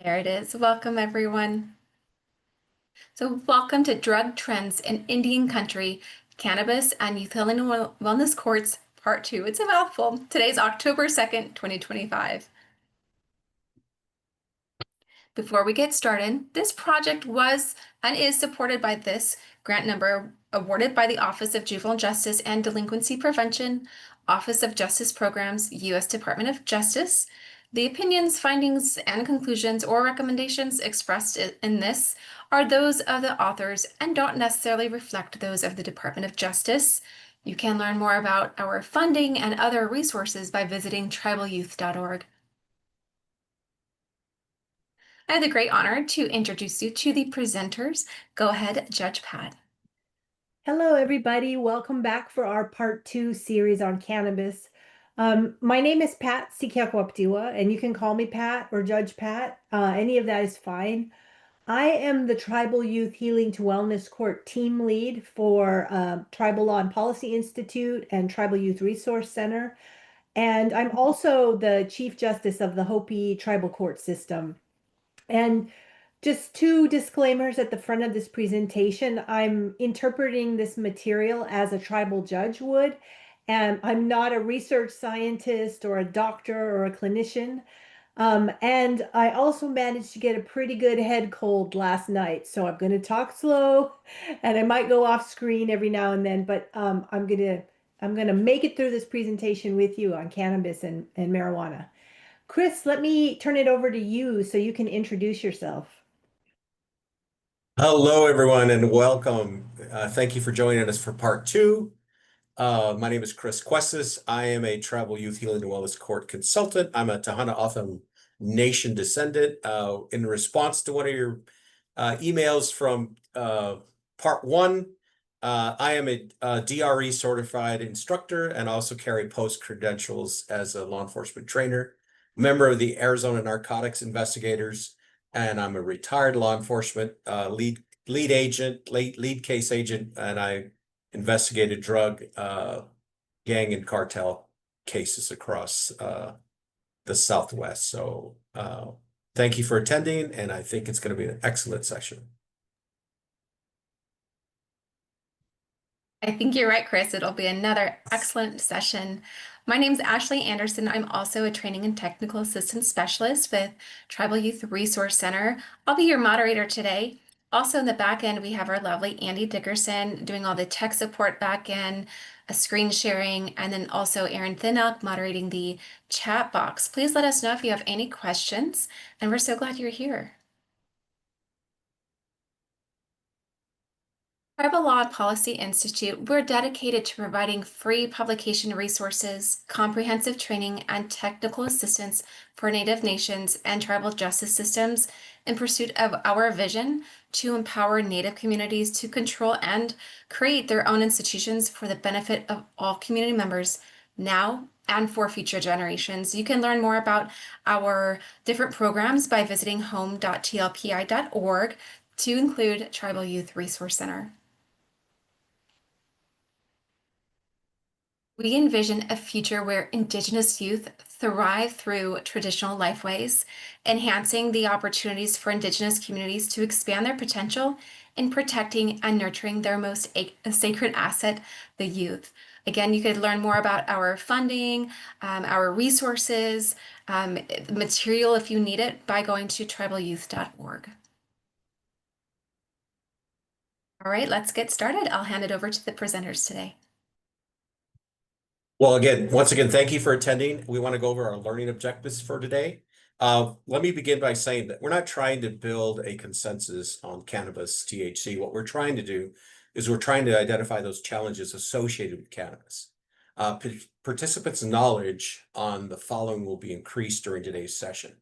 There it is. Welcome, everyone. So, welcome to Drug Trends in Indian Country, Cannabis and Youth Healing and Wellness Courts, Part 2. It's a mouthful. Today's October 2nd, 2025. Before we get started, this project was and is supported by this grant number awarded by the Office of Juvenile Justice and Delinquency Prevention, Office of Justice Programs, U.S. Department of Justice. The opinions, findings, and conclusions or recommendations expressed in this are those of the authors and don't necessarily reflect those of the Department of Justice. You can learn more about our funding and other resources by visiting tribalyouth.org. I have the great honor to introduce you to the presenters. Go ahead, Judge Pat. Hello, everybody. Welcome back for our part 2 series on cannabis. My name is Pat Sikiakwaptiwa, and you can call me Pat or Judge Pat. Any of that is fine. I am the Tribal Youth Healing to Wellness Court team lead for Tribal Law and Policy Institute and Tribal Youth Resource Center. And I'm also the Chief Justice of the Hopi Tribal Court System. And just two disclaimers at the front of this presentation. I'm interpreting this material as a tribal judge would, and I'm not a research scientist or a doctor or a clinician. And I also managed to get a pretty good head cold last night, so I'm going to talk slow, and I might go off screen every now and then, but I'm gonna make it through this presentation with you on cannabis and marijuana. Chris, let me turn it over to you so you can introduce yourself. Hello, everyone, and welcome. Thank you for joining us for part 2. My name is Chris Questis. I am a Tribal Youth Healing and Wellness Court consultant. I'm a Tohono O'odham Nation descendant. In response to one of your emails from part 1, I am a DRE certified instructor and also carry post credentials as a law enforcement trainer, member of the Arizona Narcotics Investigators, and I'm a retired law enforcement lead case agent, and I investigated drug gang and cartel cases across the Southwest. So thank you for attending, and I think it's going to be an excellent session. I think you're right, Chris. It'll be another excellent session. My name is Ashley Anderson. I'm also a training and technical assistance specialist with Tribal Youth Resource Center. I'll be your moderator today. Also in the back end, we have our lovely Andy Dickerson doing all the tech support back end, screen sharing, and then also Aaron Thinnock moderating the chat box. Please let us know if you have any questions, and we're so glad you're here. Tribal Law and Policy Institute, we're dedicated to providing free publication resources, comprehensive training, and technical assistance for Native nations and tribal justice systems in pursuit of our vision to empower Native communities to control and create their own institutions for the benefit of all community members now and for future generations. You can learn more about our different programs by visiting home.tlpi.org to include Tribal Youth Resource Center. We envision a future where Indigenous youth thrive through traditional lifeways, enhancing the opportunities for Indigenous communities to expand their potential in protecting and nurturing their most sacred asset, the youth. Again, you could learn more about our funding, our resources, material if you need it by going to tribalyouth.org. All right, let's get started. I'll hand it over to the presenters today. Well, once again, thank you for attending. We want to go over our learning objectives for today. Let me begin by saying that we're not trying to build a consensus on cannabis, THC. What we're trying to do is we're trying to identify those challenges associated with cannabis. Participants' knowledge on the following will be increased during today's session: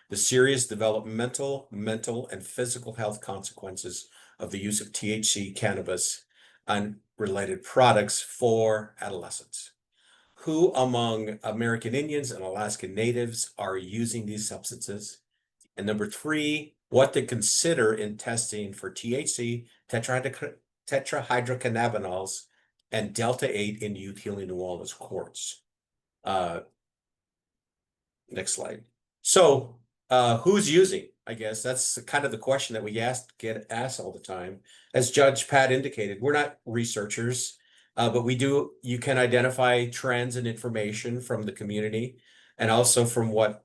the serious developmental, mental, and physical health consequences of the use of THC, cannabis, and related products for adolescents. Who among American Indians and Alaskan Natives are using these substances? And number 3, what to consider in testing for THC, tetrahydrocannabinols, and Delta-8 in youth healing and wellness courts. Next slide. So who's using? I guess that's kind of the question that we get asked all the time. As Judge Pat indicated, we're not researchers, but you can identify trends and information from the community and also from what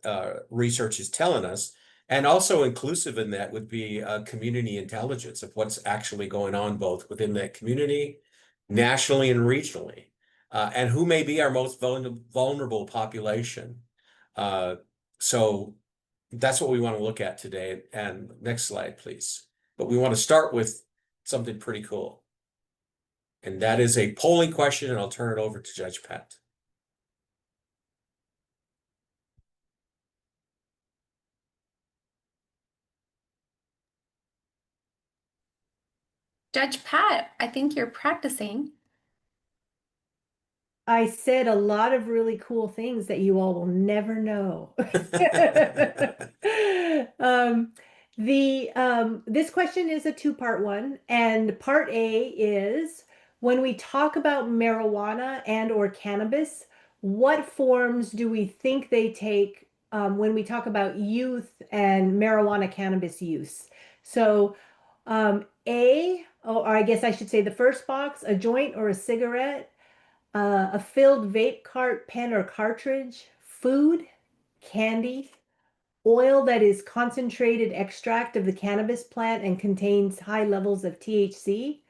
research is telling us. And also inclusive in that would be community intelligence of what's actually going on both within that community, nationally and regionally, and who may be our most vulnerable population. So that's what we want to look at today. And next slide, please. But we want to start with something pretty cool. And that is a polling question, and I'll turn it over to Judge Pat. Judge Pat, I think you're practicing. I said a lot of really cool things that you all will never know. Um, this question is a two-part one, and part A is when we talk about marijuana and or cannabis, what forms do we think they take when we talk about youth and marijuana cannabis use? So, or I guess I should say the first box, a joint or a cigarette, a filled vape cart, pen, or cartridge, food, candy, oil that is concentrated extract of the cannabis plant and contains high levels of THC,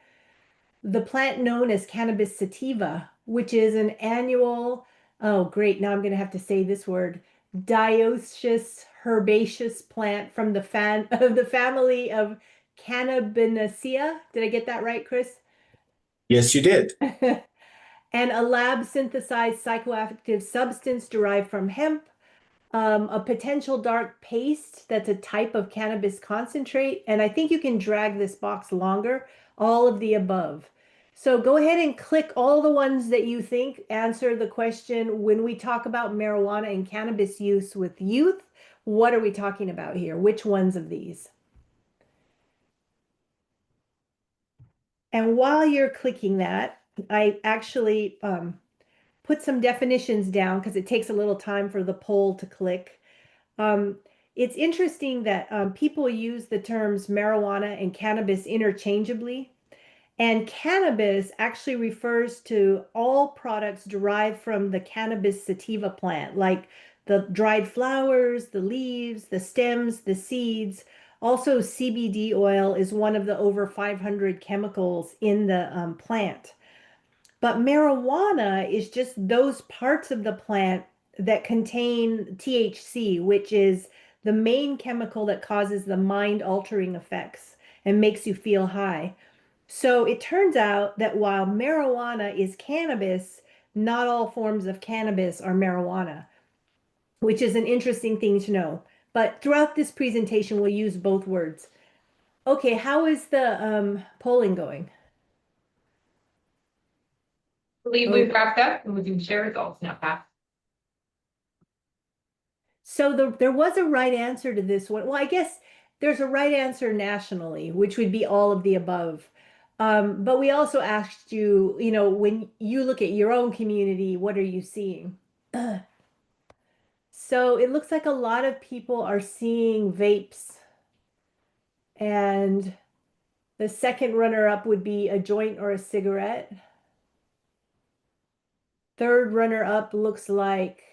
the plant known as cannabis sativa, which is an annual, oh great, now I'm going to have to say this word, dioecious herbaceous plant from the family of Cannabinaceae. Did I get that right, Chris? Yes, you did. And a lab synthesized psychoactive substance derived from hemp, a potential dark paste that's a type of cannabis concentrate. And I think you can drag this box longer, all of the above. So go ahead and click all the ones that you think answer the question when we talk about marijuana and cannabis use with youth. What are we talking about here? Which ones of these? And while you're clicking that, I actually put some definitions down because it takes a little time for the poll to click. Um, it's interesting that people use the terms marijuana and cannabis interchangeably. And cannabis actually refers to all products derived from the cannabis sativa plant, like the dried flowers, the leaves, the stems, the seeds. Also, CBD oil is one of the over 500 chemicals in the plant. But marijuana is just those parts of the plant that contain THC, which is the main chemical that causes the mind-altering effects and makes you feel high. So it turns out that while marijuana is cannabis, not all forms of cannabis are marijuana, which is an interesting thing to know. But throughout this presentation, we'll use both words. Okay, how is the polling going? Believe we've wrapped up and we can share results now, Pat. So there was a right answer to this one. Well, I guess there's a right answer nationally, which would be all of the above. But we also asked you, when you look at your own community, what are you seeing? So it looks like a lot of people are seeing vapes. And the second runner-up would be a joint or a cigarette. Third runner-up looks like,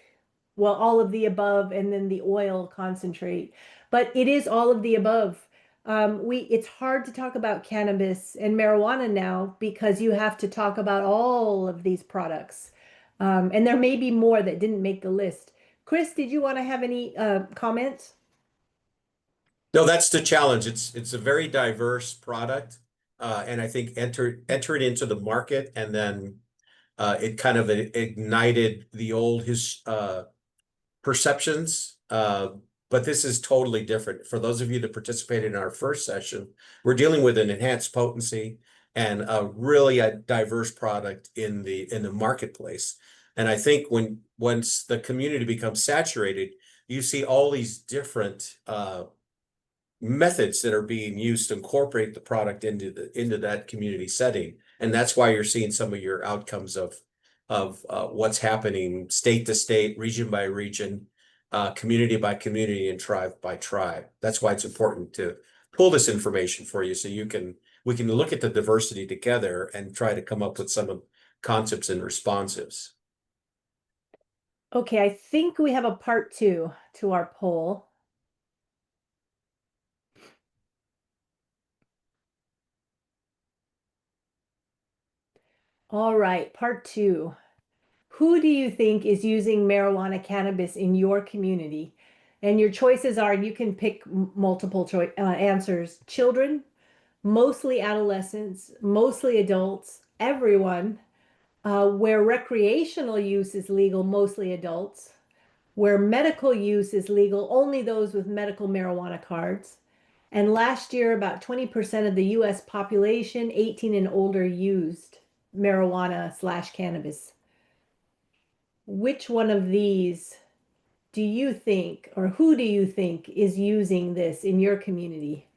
well, all of the above, and then the oil concentrate. But it is all of the above. It's hard to talk about cannabis and marijuana now because you have to talk about all of these products. And there may be more that didn't make the list. Chris, did you want to have any comments? No, that's the challenge. It's a very diverse product, and I think enter it into the market, and then it kind of ignited the old his perceptions. But this is totally different. For those of you that participated in our first session, we're dealing with an enhanced potency and a really a diverse product in the marketplace. And I think once the community becomes saturated, you see all these different methods that are being used to incorporate the product into that community setting. And that's why you're seeing some of your outcomes of what's happening state to state, region by region. community by community and tribe by tribe. That's why it's important to pull this information for you so we can look at the diversity together and try to come up with some concepts and responsives. Okay, I think we have a part 2 to our poll. All right, part 2. Who do you think is using marijuana cannabis in your community? And your choices are, you can pick multiple answers. Children, mostly adolescents, mostly adults, everyone. Where recreational use is legal, mostly adults. Where medical use is legal, only those with medical marijuana cards. And last year, about 20% of the US population, 18 and older, used marijuana/cannabis. Which one of these do you think, or who do you think is using this in your community?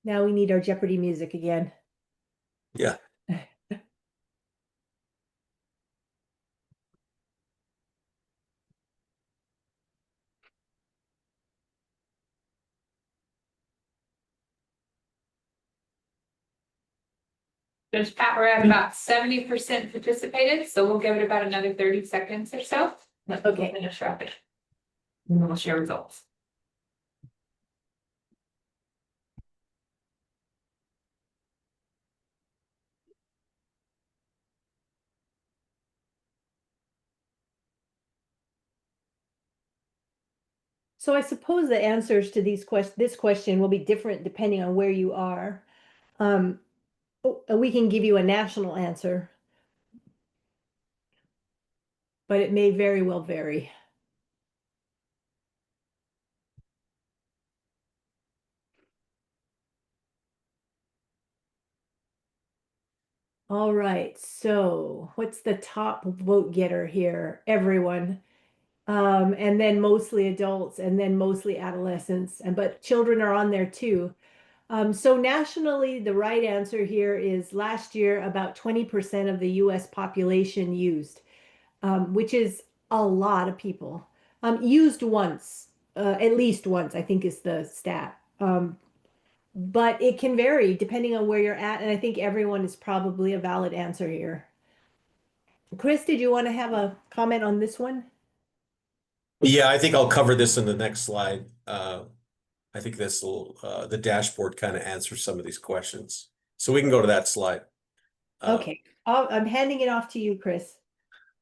Now we need our Jeopardy music again. Yeah. Judge Pat, we're at about 70% participated, so we'll give it about another 30 seconds or so. Okay. We'll finish wrapping. And then we'll share results. So I suppose the answers to this question will be different depending on where you are. We can give you a national answer, but it may very well vary. All right, so what's the top vote getter here? Everyone. And then mostly adults, and then mostly adolescents, but children are on there too. So nationally, the right answer here is last year, about 20% of the US population used, which is a lot of people. Used once, at least once, I think is the stat. But it can vary depending on where you're at, and I think everyone is probably a valid answer here. Chris, did you want to have a comment on this one? Yeah, I think I'll cover this in the next slide. I think this will, the dashboard kind of answers some of these questions. So we can go to that slide. Okay, I'm handing it off to you, Chris.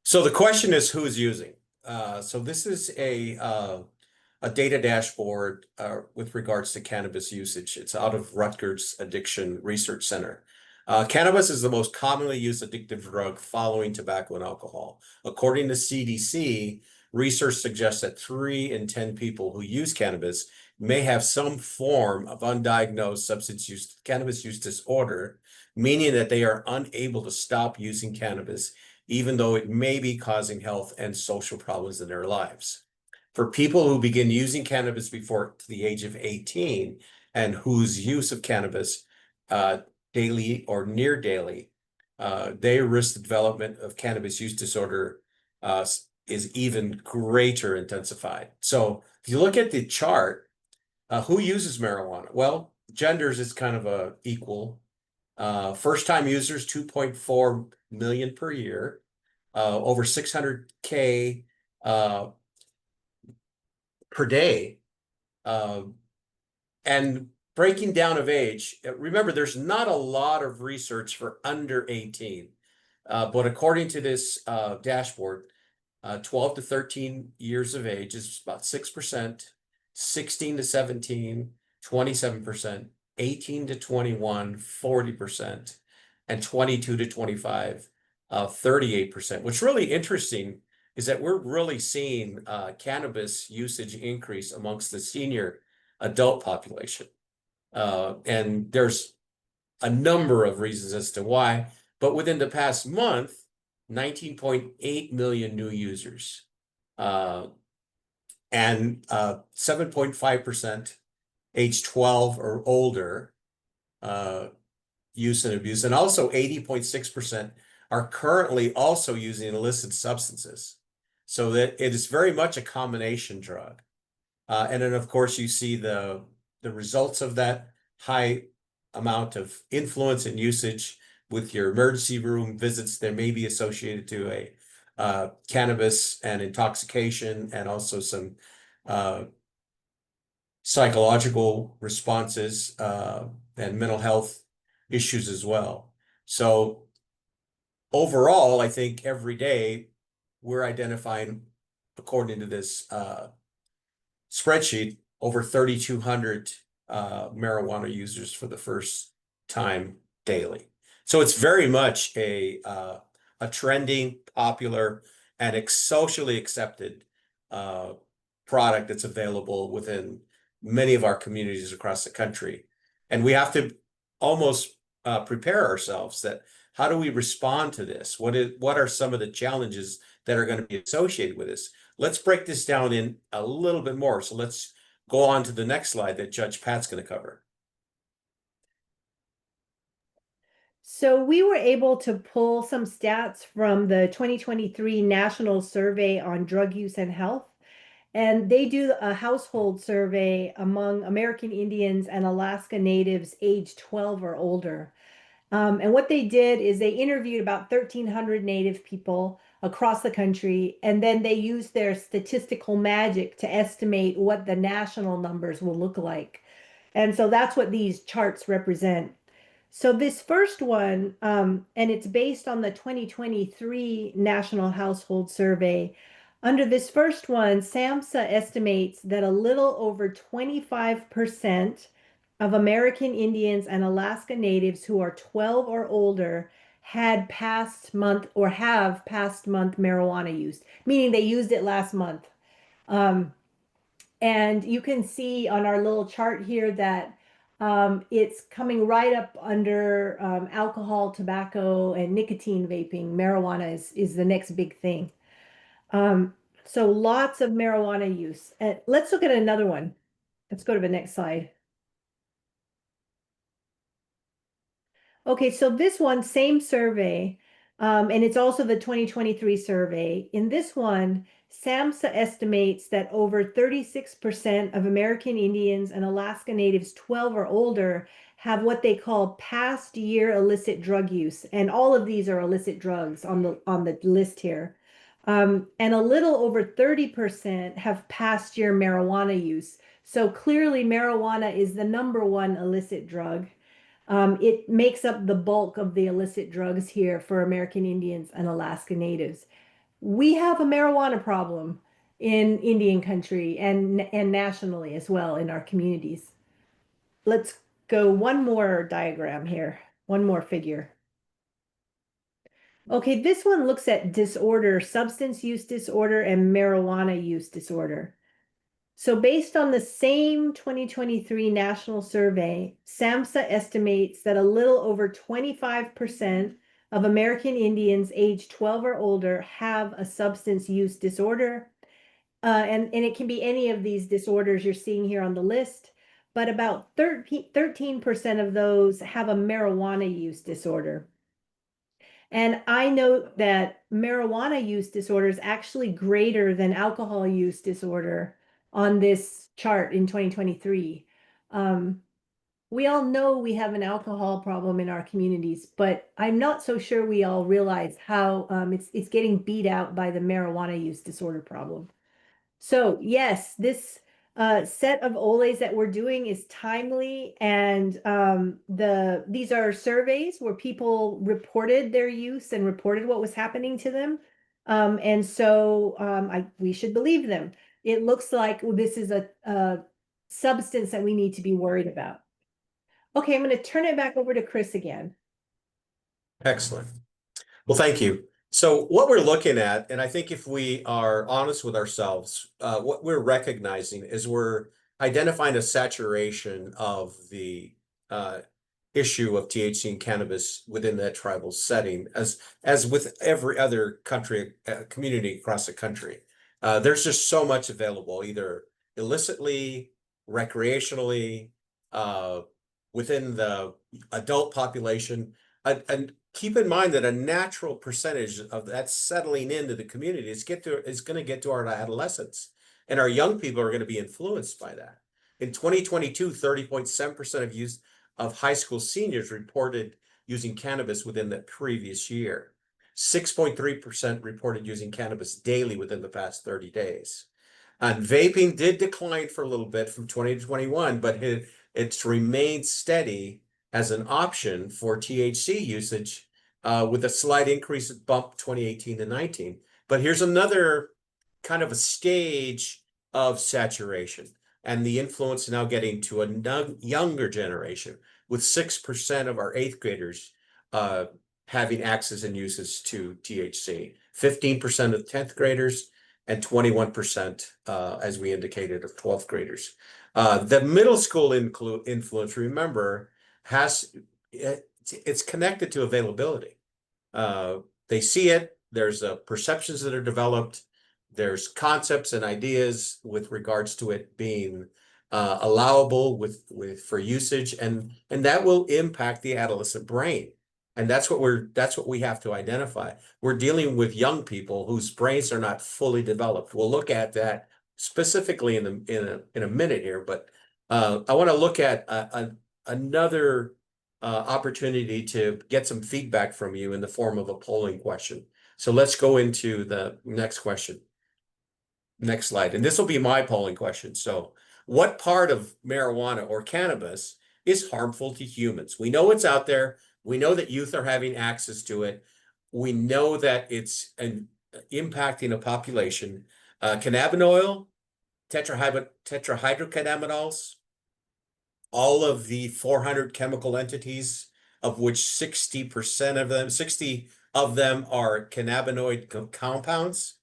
So the question is who's using? So this is a data dashboard with regards to cannabis usage. It's out of Rutgers Addiction Research Center. Cannabis is the most commonly used addictive drug following tobacco and alcohol. According to CDC, research suggests that 3 in 10 people who use cannabis may have some form of undiagnosed substance use, cannabis use disorder, meaning that they are unable to stop using cannabis, even though it may be causing health and social problems in their lives. For people who begin using cannabis before the age of 18 and whose use of cannabis daily or near daily, they risk the development of cannabis use disorder is even greater intensified. So if you look at the chart, who uses marijuana? Well, genders is kind of a equal. First-time users, 2.4 million per year, over 600K per day. And breaking down of age, remember, there's not a lot of research for under 18. But according to this dashboard, 12 to 13 years of age is about 6%, 16 to 17, 27%, 18 to 21, 40%, and 22 to 25, 38%. What's really interesting is that we're really seeing cannabis usage increase amongst the senior adult population. And there's a number of reasons as to why, but within the past month, 19.8 million new users. And 7.5% age 12 or older use and abuse, and also 80.6% are currently also using illicit substances. So that it is very much a combination drug. And then, of course, you see the results of that high amount of influence and usage with your emergency room visits. There may be associated to a cannabis and intoxication, and also some psychological responses and mental health issues as well. So overall, I think every day we're identifying, according to this spreadsheet, over 3,200 marijuana users for the first time daily. So it's very much a trending, popular, and socially accepted product that's available within many of our communities across the country. And we have to almost prepare ourselves that how do we respond to this? What are some of the challenges that are going to be associated with this? Let's break this down in a little bit more. So let's go on to the next slide that Judge Pat's going to cover. So we were able to pull some stats from the 2023 National Survey on Drug Use and Health. And they do a household survey among American Indians and Alaska Natives age 12 or older. And what they did is they interviewed about 1,300 Native people across the country, and then they used their statistical magic to estimate what the national numbers will look like. And so that's what these charts represent. So this first one, and it's based on the 2023 National Household Survey. Under this first one, SAMHSA estimates that a little over 25% of American Indians and Alaska Natives who are 12 or older had past month or have past month marijuana use, meaning they used it last month. And you can see on our little chart here that it's coming right up under alcohol, tobacco, and nicotine vaping. Marijuana is the next big thing. So lots of marijuana use. And let's look at another one. Let's go to the next slide. Okay, so this one, same survey, and it's also the 2023 survey. In this one, SAMHSA estimates that over 36% of American Indians and Alaska Natives 12 or older have what they call past year illicit drug use. And all of these are illicit drugs on the list here. And a little over 30% have past year marijuana use. So clearly marijuana is the #1 illicit drug. It makes up the bulk of the illicit drugs here for American Indians and Alaska Natives. We have a marijuana problem in Indian country and nationally as well in our communities. Let's go one more diagram here, one more figure. Okay, this one looks at disorder, substance use disorder and marijuana use disorder. So based on the same 2023 national survey, SAMHSA estimates that a little over 25% of American Indians age 12 or older have a substance use disorder. And it can be any of these disorders you're seeing here on the list, but about 13% of those have a marijuana use disorder. And I note that marijuana use disorder is actually greater than alcohol use disorder on this chart in 2023. We all know we have an alcohol problem in our communities, but I'm not so sure we all realize how it's getting beat out by the marijuana use disorder problem. So yes, this set of OLEs that we're doing is timely, and these are surveys where people reported their use and reported what was happening to them. And so we should believe them. It looks like this is a substance that we need to be worried about. Okay, I'm going to turn it back over to Chris again. Excellent. Well, thank you. So what we're looking at, and I think if we are honest with ourselves, what we're recognizing is we're identifying a saturation of the issue of THC and cannabis within that tribal setting, as with every other country community across the country. There's just so much available, either illicitly, recreationally, within the adult population. And keep in mind that a natural percentage of that settling into the community is going to get to our adolescents, and our young people are going to be influenced by that. In 2022, 30.7% of use of high school seniors reported using cannabis within the previous year. 6.3% reported using cannabis daily within the past 30 days. And vaping did decline for a little bit from 20 to 21, but it's remained steady as an option for THC usage, with a slight increase bump 2018 to 19. But here's another kind of a stage of saturation, and the influence now getting to a younger generation, with 6% of our eighth graders having access and uses to THC, 15% of 10th graders, and 21%, as we indicated, of 12th graders. The middle school influence, remember, it's connected to availability. They see it, there's perceptions that are developed, there's concepts and ideas with regards to it being allowable for usage, and that will impact the adolescent brain. And that's what we have to identify. We're dealing with young people whose brains are not fully developed. We'll look at that specifically in a minute here, but I want to look at another opportunity to get some feedback from you in the form of a polling question. So let's go into the next question. Next slide. And this will be my polling question. So what part of marijuana or cannabis is harmful to humans? We know it's out there. We know that youth are having access to it. We know that it's impacting a population. Cannabinoid, tetrahydrocannabinols, all of the 400 chemical entities, of which 60% of them, 60 of them are cannabinoid compounds,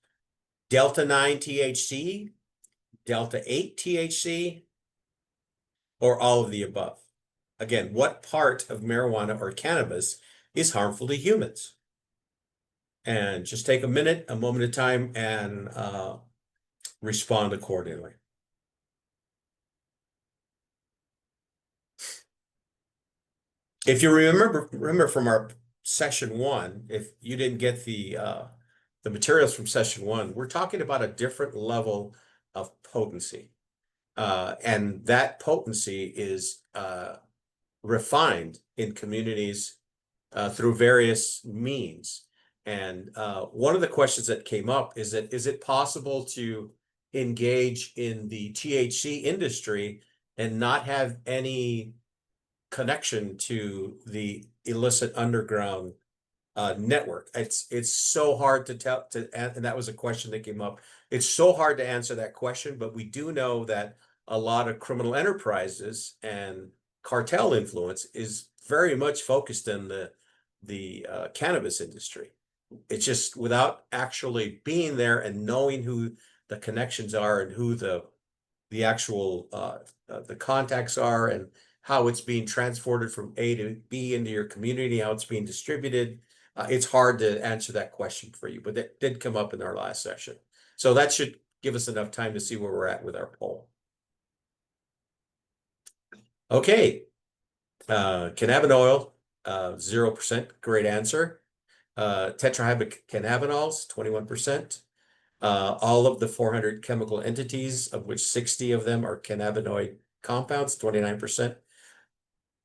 delta 9 THC, delta 8 THC, or all of the above. Again, what part of marijuana or cannabis is harmful to humans? And just take a moment of time, and respond accordingly. If you remember from our session 1, if you didn't get the materials from session 1, we're talking about a different level of potency. And that potency is refined in communities through various means. And one of the questions that came up is it possible to engage in the THC industry and not have any connection to the illicit underground network? It's so hard to tell, and that was a question that came up. It's so hard to answer that question, but we do know that a lot of criminal enterprises and cartel influence is very much focused in the cannabis industry. It's just, without actually being there and knowing who the connections are and who the actual the contacts are, and how it's being transported from A to B into your community, how it's being distributed. It's hard to answer that question for you, but that did come up in our last session. So that should give us enough time to see where we're at with our poll. Okay, cannabinoid, 0%, great answer. Tetrahydrocannabinols, 21%. All of the 400 chemical entities, of which 60 of them are cannabinoid compounds, 29%.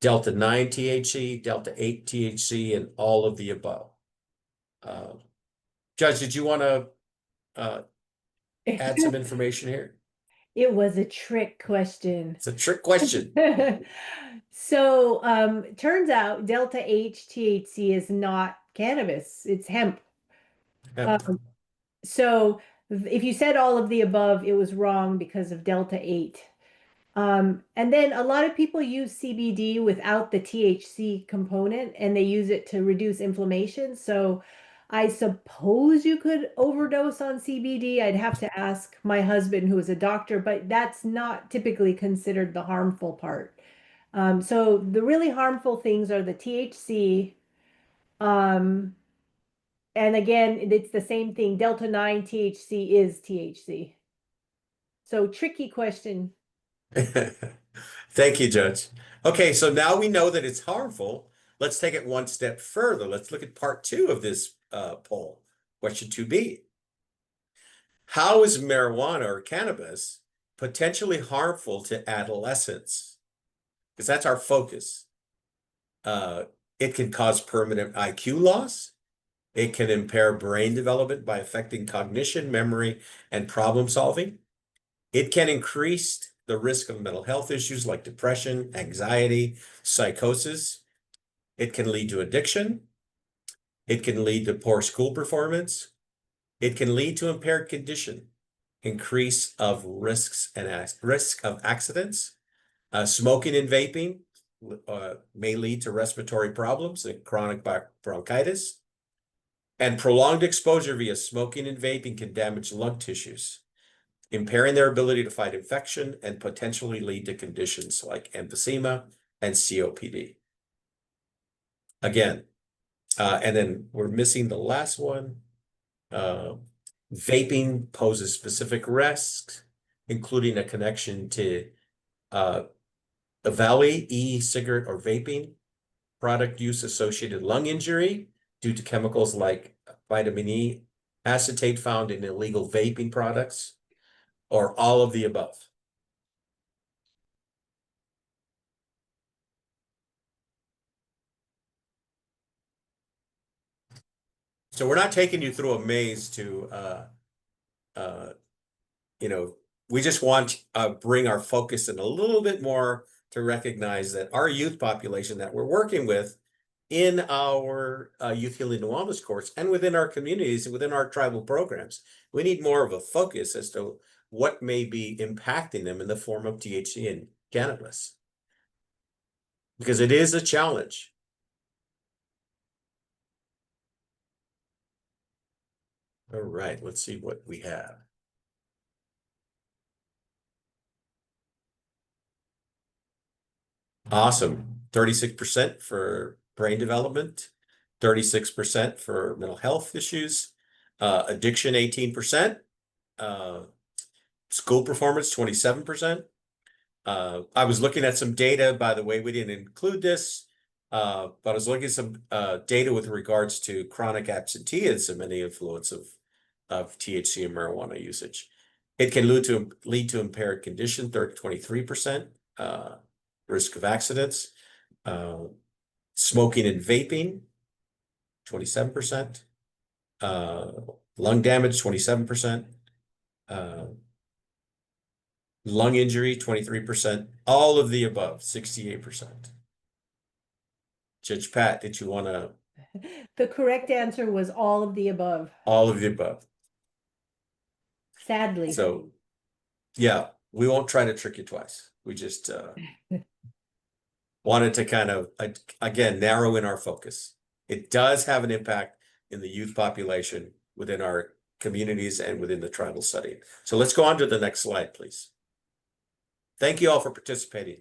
Delta 9 THC, delta 8 THC, and all of the above. Judge, did you want to add some information here? It was a trick question. It's a trick question. So, turns out delta 8 THC is not cannabis, it's hemp. So if you said all of the above, it was wrong because of delta 8. And then a lot of people use CBD without the THC component, and they use it to reduce inflammation. So I suppose you could overdose on CBD. I'd have to ask my husband, who is a doctor, but that's not typically considered the harmful part. So the really harmful things are the THC, And again, it's the same thing. Delta 9 THC is THC. So tricky question. Thank you, Judge. Okay, so now we know that it's harmful. Let's take it one step further. Let's look at part two of this poll. Question 2B. How is marijuana or cannabis potentially harmful to adolescents? Because that's our focus. It can cause permanent IQ loss. It can impair brain development by affecting cognition, memory, and problem solving. It can increase the risk of mental health issues like depression, anxiety, psychosis. It can lead to addiction. It can lead to poor school performance. It can lead to impaired condition, increase of risks and risk of accidents. Smoking and vaping may lead to respiratory problems and chronic bronchitis. And prolonged exposure via smoking and vaping can damage lung tissues, impairing their ability to fight infection and potentially lead to conditions like emphysema and COPD. Again, and then we're missing the last one. Vaping poses specific risks, including a connection to EVALI, e-cigarette or vaping, product use associated lung injury due to chemicals like vitamin E acetate found in illegal vaping products, or all of the above. So we're not taking you through a maze to, we just want to bring our focus in a little bit more to recognize that our youth population that we're working with in our Youth Healing and Wellness course and within our communities and within our tribal programs, we need more of a focus as to what may be impacting them in the form of THC and cannabis. Because it is a challenge. All right, let's see what we have. Awesome. 36% for brain development, 36% for mental health issues, addiction 18%, school performance 27%. I was looking at some data, by the way, we didn't include this, but I was looking at some data with regards to chronic absenteeism and the influence of THC and marijuana usage. It can lead to impaired condition, 23%, risk of accidents, smoking and vaping, 27%, lung damage, 27%, lung injury, 23%, all of the above, 68%. Judge Pat, did you want to? The correct answer was all of the above, All of the above. sadly. So, yeah, we won't try to trick you twice. We just wanted to kind of, again, narrow in our focus. It does have an impact in the youth population within our communities and within the tribal setting. So let's go on to the next slide, please. Thank you all for participating.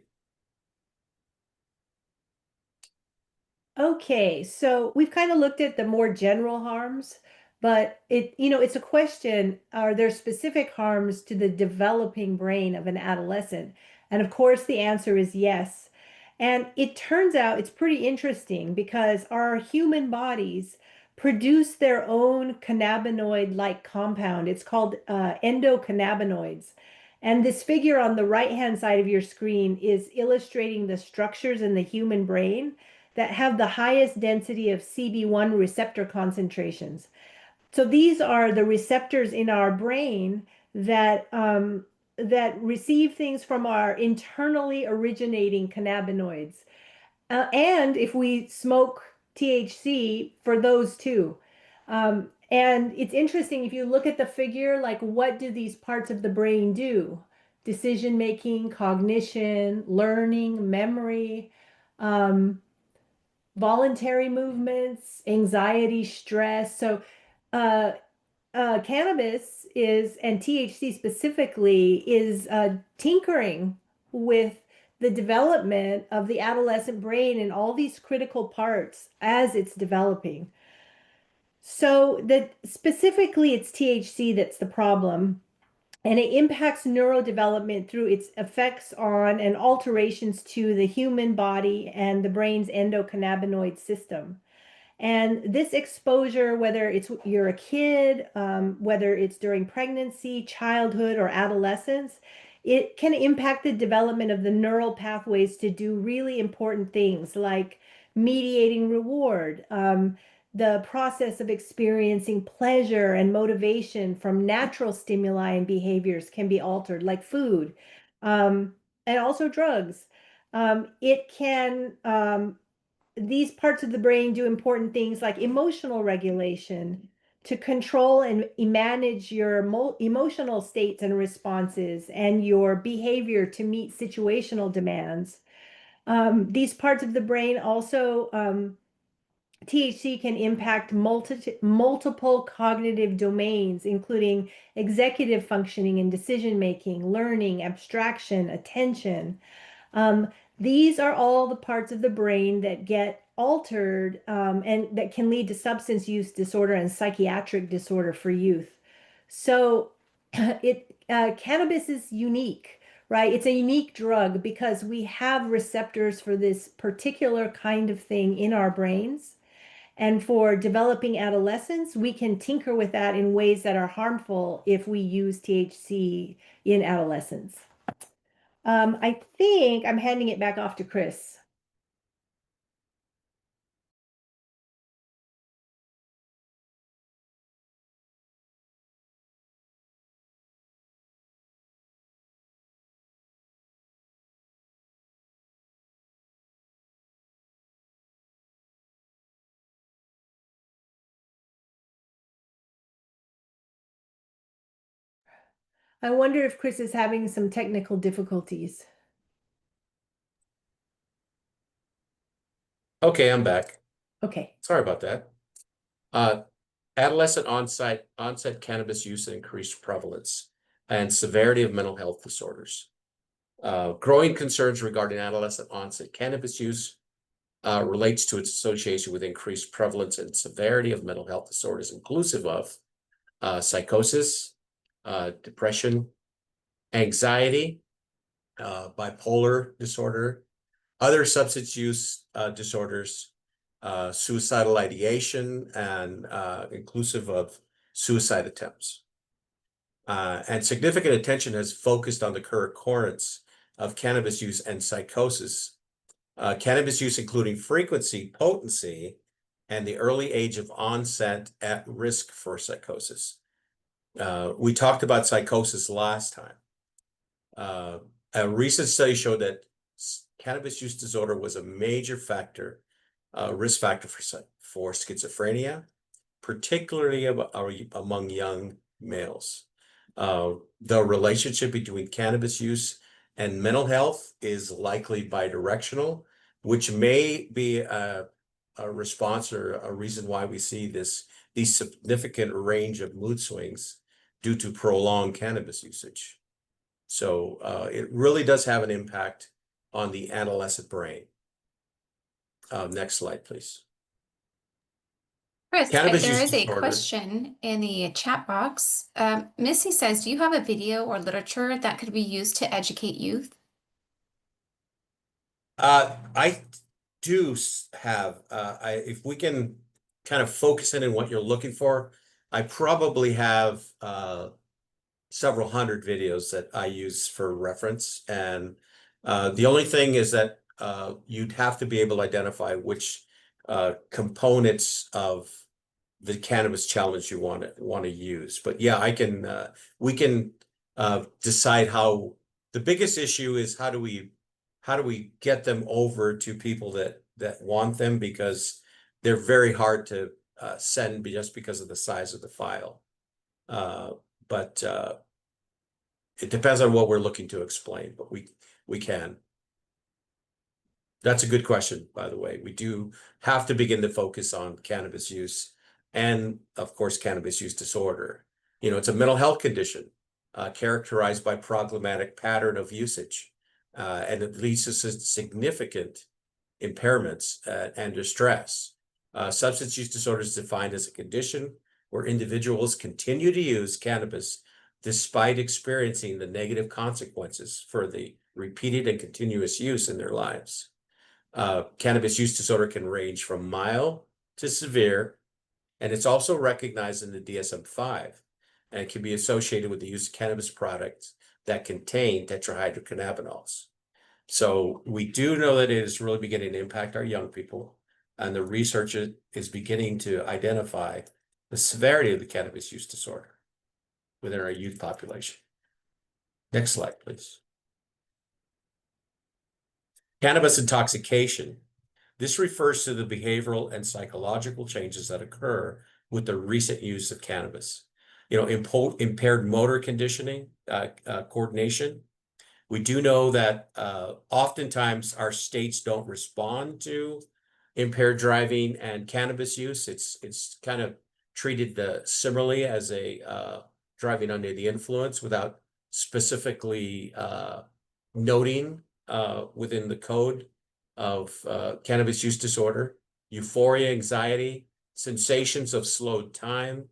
Okay, so we've kind of looked at the more general harms, but it's a question, are there specific harms to the developing brain of an adolescent? And of course, the answer is yes. And it turns out it's pretty interesting because our human bodies produce their own cannabinoid-like compound. It's called endocannabinoids. And this figure on the right-hand side of your screen is illustrating the structures in the human brain that have the highest density of CB1 receptor concentrations. So these are the receptors in our brain that that receive things from our internally originating cannabinoids. And if we smoke THC, for those too. And it's interesting, if you look at the figure, like what do these parts of the brain do? Decision making, cognition, learning, memory, voluntary movements, anxiety, stress. So uh, cannabis is, and THC specifically, is tinkering with the development of the adolescent brain and all these critical parts as it's developing. So that specifically it's THC that's the problem. And it impacts neurodevelopment through its effects on and alterations to the human body and the brain's endocannabinoid system. And this exposure, whether you're a kid, whether it's during pregnancy, childhood, or adolescence, it can impact the development of the neural pathways to do really important things like mediating reward, the process of experiencing pleasure and motivation from natural stimuli and behaviors can be altered, like food, and also drugs. It can these parts of the brain do important things like emotional regulation to control and manage your emotional states and responses and your behavior to meet situational demands. These parts of the brain also, THC can impact multiple cognitive domains, including executive functioning and decision making, learning, abstraction, attention. Um, these are all the parts of the brain that get altered and that can lead to substance use disorder and psychiatric disorder for youth. So cannabis is unique, right? It's a unique drug because we have receptors for this particular kind of thing in our brains. And for developing adolescents, we can tinker with that in ways that are harmful if we use THC in adolescence. I think I'm handing it back off to Chris. I wonder if Chris is having some technical difficulties. Okay, I'm back. Okay. Sorry about that. Adolescent onset cannabis use and increased prevalence and severity of mental health disorders. Growing concerns regarding adolescent onset cannabis use relates to its association with increased prevalence and severity of mental health disorders, inclusive of psychosis, depression, anxiety, bipolar disorder, other substance use disorders, suicidal ideation, and inclusive of suicide attempts. And significant attention has focused on the current occurrence of cannabis use and psychosis. Cannabis use, including frequency, potency, and the early age of onset at risk for psychosis. We talked about psychosis last time. A recent study showed that cannabis use disorder was a major factor, risk factor for schizophrenia, particularly among young males. The relationship between cannabis use and mental health is likely bidirectional, which may be a response or a reason why we see these significant range of mood swings due to prolonged cannabis usage. So it really does have an impact on the adolescent brain. Next slide, please. Chris, Cannabis there use is a disorder. question in the chat box. Missy says, do you have a video or literature that could be used to educate youth? I do have, if we can kind of focus in on what you're looking for, I probably have several hundred videos that I use for reference. And the only thing is that you'd have to be able to identify which components of the cannabis challenge you want to use. But yeah, we can decide how. The biggest issue is how do we get them over to people that want them, because they're very hard to send just because of the size of the file. But it depends on what we're looking to explain, but we can. That's a good question, by the way. We do have to begin to focus on cannabis use and, of course, cannabis use disorder. It's a mental health condition characterized by problematic pattern of usage, and it leads to significant impairments and distress. Substance use disorder is defined as a condition where individuals continue to use cannabis despite experiencing the negative consequences for the repeated and continuous use in their lives. Cannabis use disorder can range from mild to severe, and it's also recognized in the DSM-5, and it can be associated with the use of cannabis products that contain tetrahydrocannabinols. So we do know that it is really beginning to impact our young people, and the research is beginning to identify the severity of the cannabis use disorder within our youth population. Next slide, please. Cannabis intoxication. This refers to the behavioral and psychological changes that occur with the recent use of cannabis. Impaired motor conditioning, coordination. We do know that oftentimes our states don't respond to impaired driving and cannabis use. It's kind of treated similarly as a driving under the influence without specifically noting within the code of cannabis use disorder. Euphoria, anxiety, sensations of slowed time,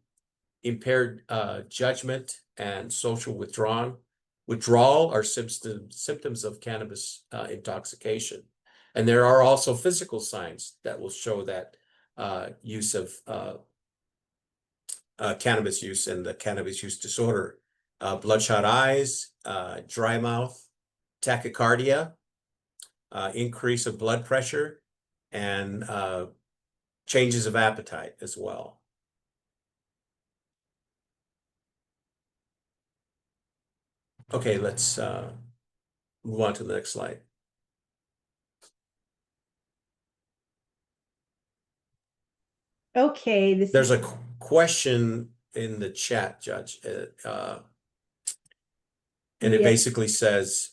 impaired judgment, and social withdrawal are symptoms of cannabis intoxication. And there are also physical signs that will show that use of cannabis use and the cannabis use disorder. Bloodshot eyes, dry mouth, tachycardia, increase of blood pressure, and changes of appetite as well. Okay, let's move on to the next slide. Okay, There's a question in the chat, Judge, and it basically says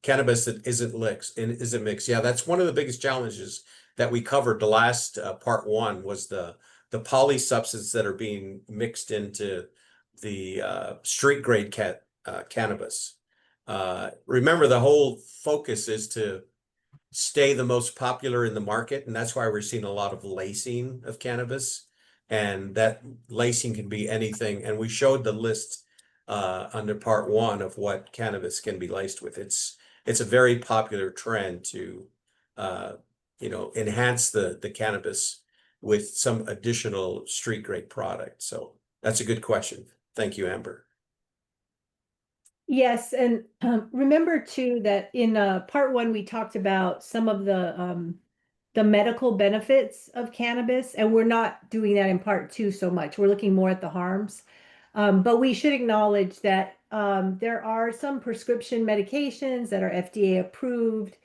cannabis that isn't mixed. Yeah, that's one of the biggest challenges that we covered the last part one was the poly substances that are being mixed into the street grade cannabis. Remember, the whole focus is to stay the most popular in the market, and that's why we're seeing a lot of lacing of cannabis, and that lacing can be anything. And we showed the list under part one of what cannabis can be laced with. It's a very popular trend to enhance the cannabis with some additional street grade product. So that's a good question. Thank you, Amber. Yes, and remember too that in part one we talked about some of the medical benefits of cannabis, and we're not doing that in part two so much. We're looking more at the harms. But we should acknowledge that there are some prescription medications that are FDA approved.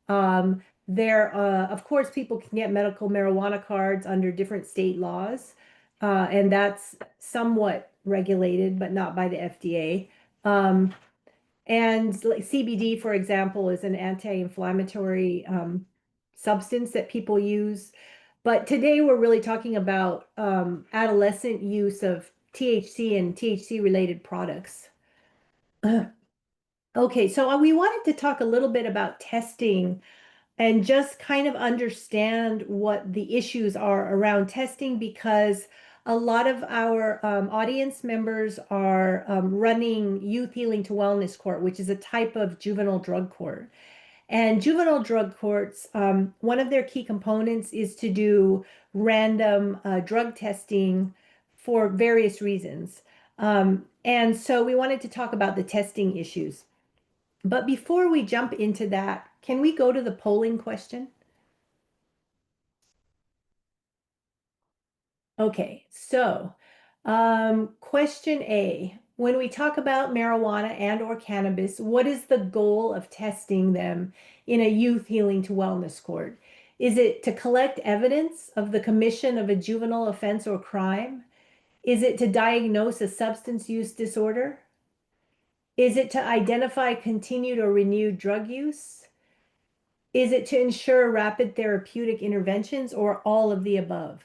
Of course, people can get medical marijuana cards under different state laws, and that's somewhat regulated, but not by the FDA. And like CBD, for example, is an anti-inflammatory substance that people use. But today we're really talking about adolescent use of THC and THC related products. Okay, so we wanted to talk a little bit about testing and just kind of understand what the issues are around testing, because a lot of our audience members are running Youth Healing to Wellness Court, which is a type of juvenile drug court. And juvenile drug courts, one of their key components is to do random drug testing for various reasons. And so we wanted to talk about the testing issues. But before we jump into that, can we go to the polling question? Okay, so question A, when we talk about marijuana and or cannabis, what is the goal of testing them in a youth healing to wellness court? Is it to collect evidence of the commission of a juvenile offense or crime? Is it to diagnose a substance use disorder? Is it to identify continued or renewed drug use? Is it to ensure rapid therapeutic interventions, or all of the above?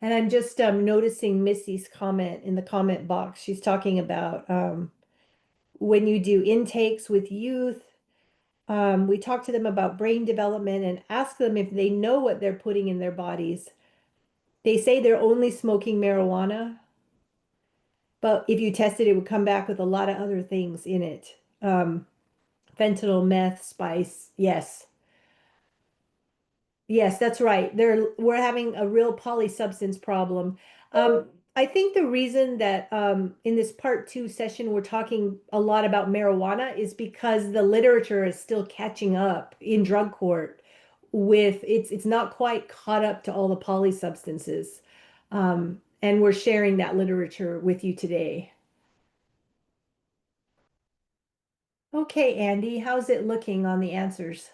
And I'm just noticing Missy's comment in the comment box. She's talking about when you do intakes with youth, we talk to them about brain development and ask them if they know what they're putting in their bodies. They say they're only smoking marijuana, but if you tested it, would come back with a lot of other things in it. Fentanyl, meth, spice. Yes. Yes, that's right. We're having a real polysubstance problem. I think the reason that in this part two session we're talking a lot about marijuana is because the literature is still catching up in drug court with it's not quite caught up to all the polysubstances. And we're sharing that literature with you today. Okay, Andy, how's it looking on the answers?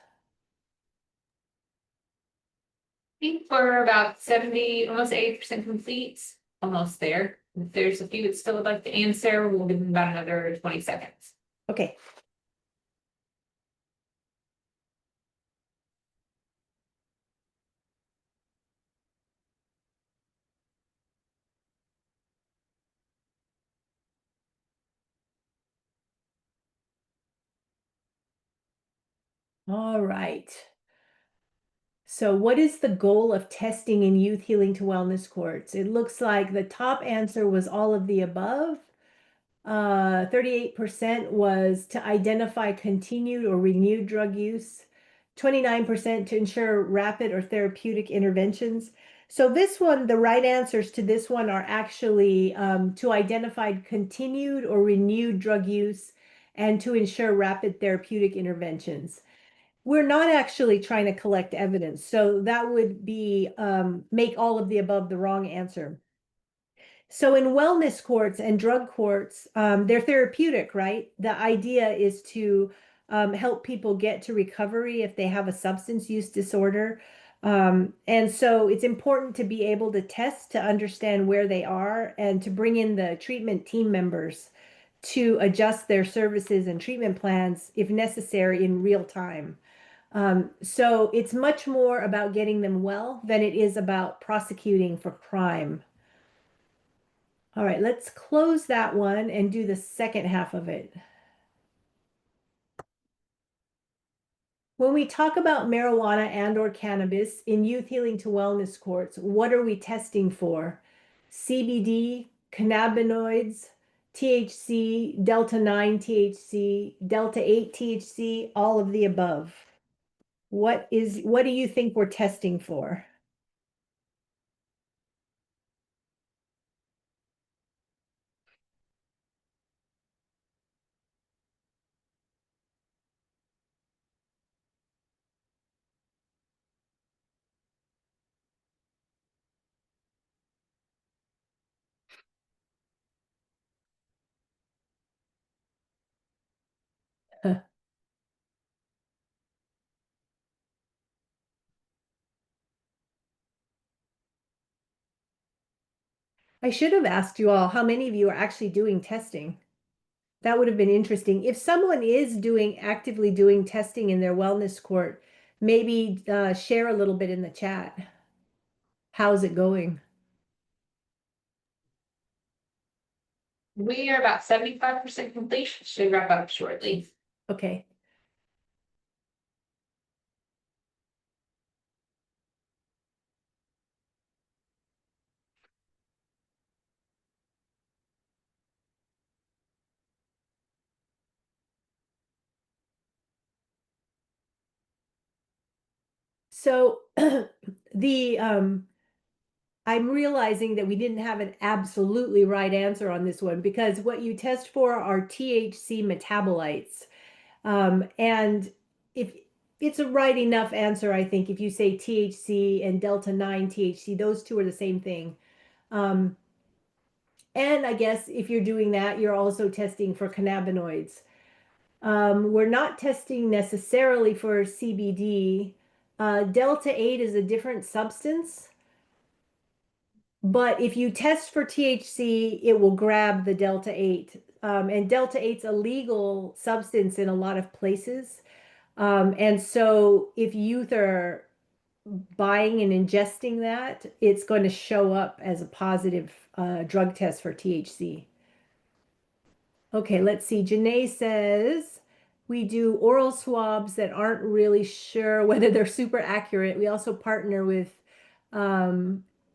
Think we're about 70, almost 80% complete, almost there. If there's a few that still would like to answer, we'll give them about another 20 seconds. Okay. All right. So what is the goal of testing in youth healing to wellness courts? It looks like the top answer was all of the above. 38% was to identify continued or renewed drug use, 29% to ensure rapid or therapeutic interventions. So this one, the right answers to this one are actually to identify continued or renewed drug use and to ensure rapid therapeutic interventions. We're not actually trying to collect evidence, so that would be make all of the above the wrong answer. So in wellness courts and drug courts, they're therapeutic, right? The idea is to help people get to recovery if they have a substance use disorder. And so it's important to be able to test to understand where they are and to bring in the treatment team members to adjust their services and treatment plans if necessary in real time. So it's much more about getting them well than it is about prosecuting for crime. All right, let's close that one and do the second half of it. When we talk about marijuana and or cannabis in youth healing to wellness courts, what are we testing for? CBD, cannabinoids, THC, delta 9 THC, delta 8 THC, all of the above. What do you think we're testing for? I should have asked you all how many of you are actually doing testing. That would have been interesting. If someone is actively doing testing in their wellness court, maybe share a little bit in the chat. How's it going? We are about 75% complete, should wrap up shortly. Okay. So the I'm realizing that we didn't have an absolutely right answer on this one because what you test for are THC metabolites. And if it's a right enough answer, I think if you say THC and delta 9 THC, those two are the same thing. And I guess if you're doing that, you're also testing for cannabinoids. We're not testing necessarily for CBD. Delta 8 is a different substance. But if you test for THC, it will grab the delta 8. And delta 8's a legal substance in a lot of places. And so if youth are buying and ingesting that, it's going to show up as a positive drug test for THC. Okay, let's see. Janae says we do oral swabs that aren't really sure whether they're super accurate. We also partner with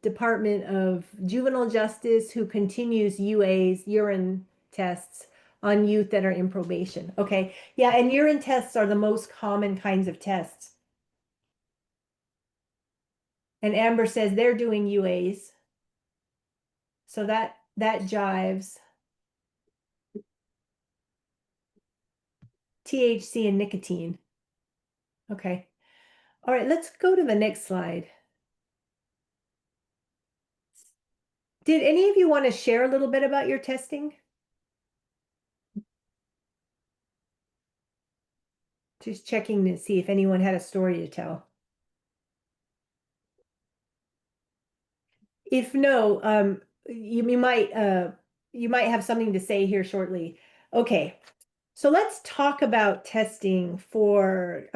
Department of Juvenile Justice who continues UAs, urine tests on youth that are in probation. Okay, yeah, and urine tests are the most common kinds of tests. And Amber says they're doing UAs. So that jives. THC and nicotine. Okay. All right, let's go to the next slide. Did any of you want to share a little bit about your testing? Just checking to see if anyone had a story to tell. If no, you might have something to say here shortly. Okay, so let's talk about testing for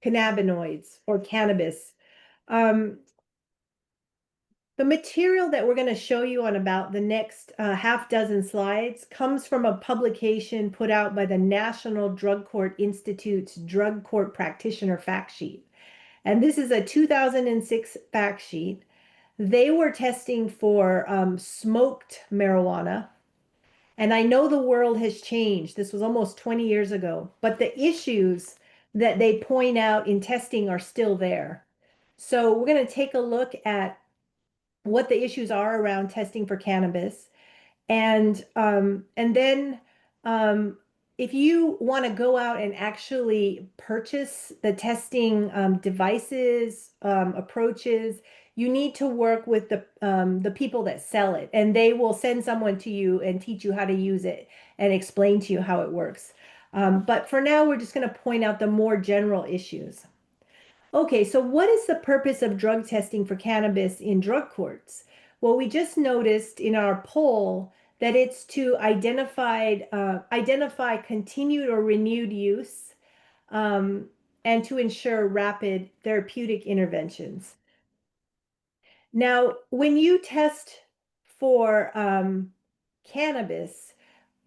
cannabinoids or cannabis. The material that we're going to show you on about the next half dozen slides comes from a publication put out by the National Drug Court Institute's Drug Court Practitioner Fact Sheet. And this is a 2006 fact sheet. They were testing for smoked marijuana. And I know the world has changed. This was almost 20 years ago, but the issues that they point out in testing are still there. So we're going to take a look at what the issues are around testing for cannabis. And then if you want to go out and actually purchase the testing devices, approaches, you need to work with the people that sell it, and they will send someone to you and teach you how to use it and explain to you how it works. But for now, we're just going to point out the more general issues. Okay, so what is the purpose of drug testing for cannabis in drug courts? Well, we just noticed in our poll that it's to identify continued or renewed use and to ensure rapid therapeutic interventions. Now, when you test for cannabis,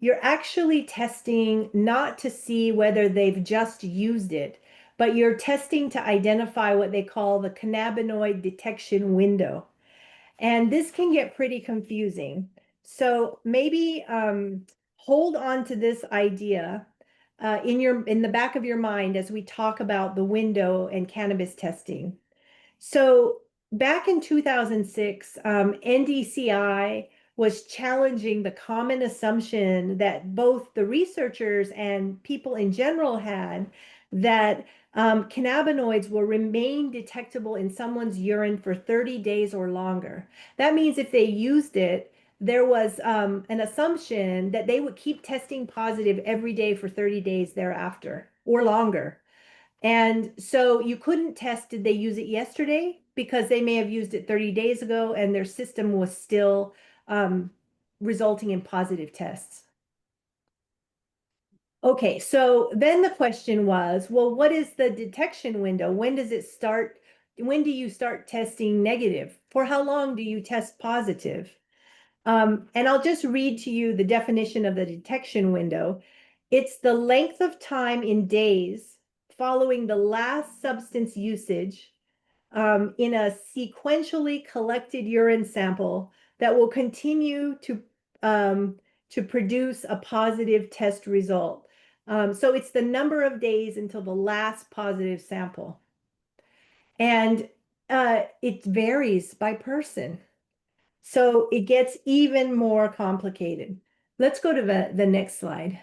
you're actually testing not to see whether they've just used it, but you're testing to identify what they call the cannabinoid detection window. And this can get pretty confusing. So maybe hold on to this idea in the back of your mind as we talk about the window and cannabis testing. So back in 2006, NDCI was challenging the common assumption that both the researchers and people in general had that cannabinoids will remain detectable in someone's urine for 30 days or longer. That means if they used it, there was an assumption that they would keep testing positive every day for 30 days thereafter or longer. And so you couldn't test, did they use it yesterday? Because they may have used it 30 days ago and their system was still resulting in positive tests. Okay, so then the question was, well, what is the detection window? When does it start? When do you start testing negative? For how long do you test positive? And I'll just read to you the definition of the detection window. It's the length of time in days following the last substance usage in a sequentially collected urine sample that will continue to produce a positive test result. So it's the number of days until the last positive sample. And it varies by person. So it gets even more complicated. Let's go to the next slide.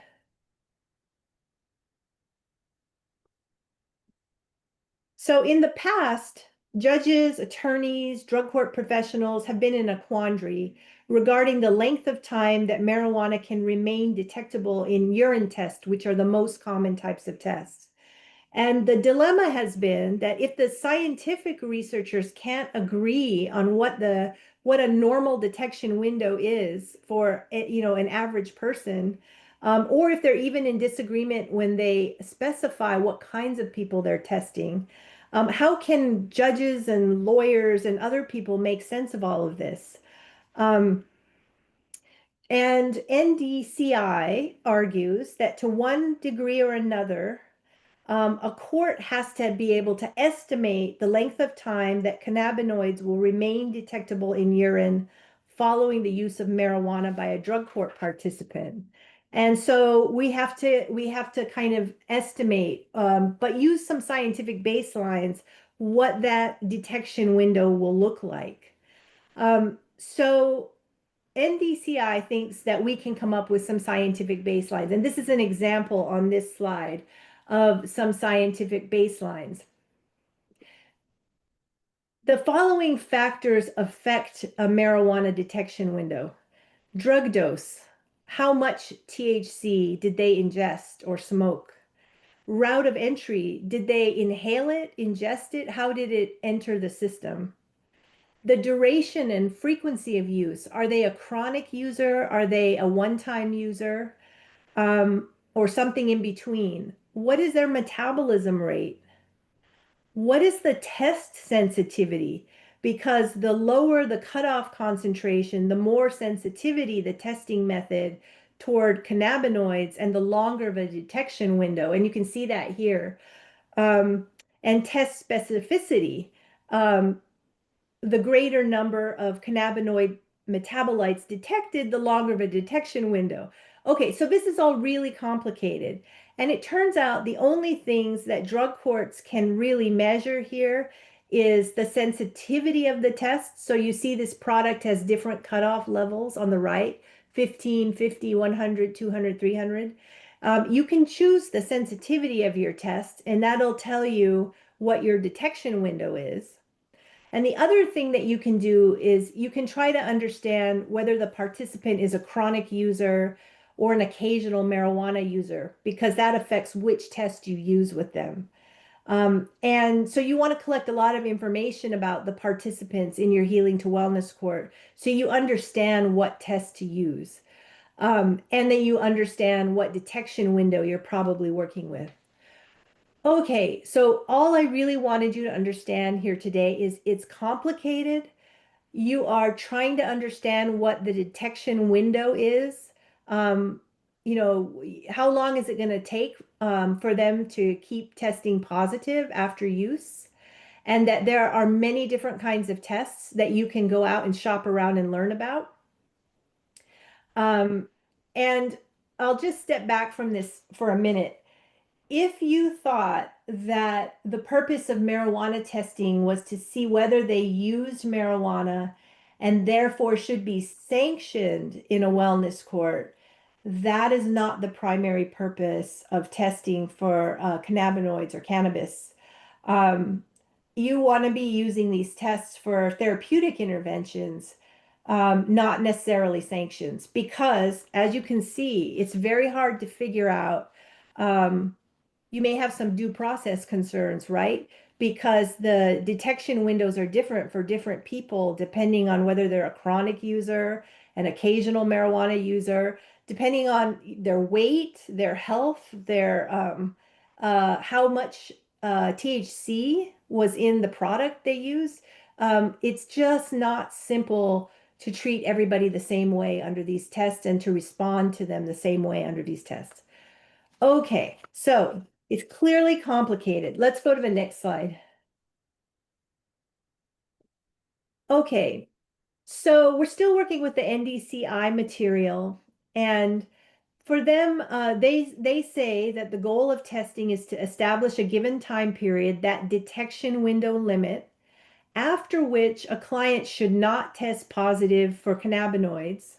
So in the past, judges, attorneys, drug court professionals have been in a quandary regarding the length of time that marijuana can remain detectable in urine tests, which are the most common types of tests. And the dilemma has been that if the scientific researchers can't agree on what a normal detection window is for an average person, or if they're even in disagreement when they specify what kinds of people they're testing, How can judges and lawyers and other people make sense of all of this? And NDCI argues that to one degree or another, a court has to be able to estimate the length of time that cannabinoids will remain detectable in urine following the use of marijuana by a drug court participant. And so we have to kind of estimate, but use some scientific baselines, what that detection window will look like. So NDCI thinks that we can come up with some scientific baselines. And this is an example on this slide of some scientific baselines. The following factors affect a marijuana detection window: drug dose, how much THC did they ingest or smoke? Route of entry, did they inhale it, ingest it? How did it enter the system? The duration and frequency of use. Are they a chronic user? Are they a one-time user? Or something in between? What is their metabolism rate? What is the test sensitivity? Because the lower the cutoff concentration, the more sensitivity the testing method toward cannabinoids and the longer the detection window. And you can see that here. And test specificity. The greater number of cannabinoid metabolites detected, the longer the detection window. Okay, so this is all really complicated. And it turns out the only things that drug courts can really measure here is the sensitivity of the test. So you see this product has different cutoff levels on the right, 15, 50, 100, 200, 300. You can choose the sensitivity of your test, and that'll tell you what your detection window is. And the other thing that you can do is you can try to understand whether the participant is a chronic user or an occasional marijuana user, because that affects which test you use with them. And so you want to collect a lot of information about the participants in your Healing to Wellness court so you understand what test to use. And then you understand what detection window you're probably working with. Okay, so all I really wanted you to understand here today is it's complicated. You are trying to understand what the detection window is. Um, how long is it going to take for them to keep testing positive after use? And that there are many different kinds of tests that you can go out and shop around and learn about. Um, and I'll just step back from this for a minute. If you thought that the purpose of marijuana testing was to see whether they used marijuana and therefore should be sanctioned in a wellness court, that is not the primary purpose of testing for cannabinoids or cannabis. Um, you want to be using these tests for therapeutic interventions, not necessarily sanctions, because as you can see, it's very hard to figure out. You may have some due process concerns, right? Because the detection windows are different for different people, depending on whether they're a chronic user, an occasional marijuana user, depending on their weight, their health, their how much THC was in the product they use. It's just not simple to treat everybody the same way under these tests and to respond to them the same way under these tests. Okay, so it's clearly complicated. Let's go to the next slide. Okay, so we're still working with the NDCI material, and for them, they say that the goal of testing is to establish a given time period, that detection window limit, after which a client should not test positive for cannabinoids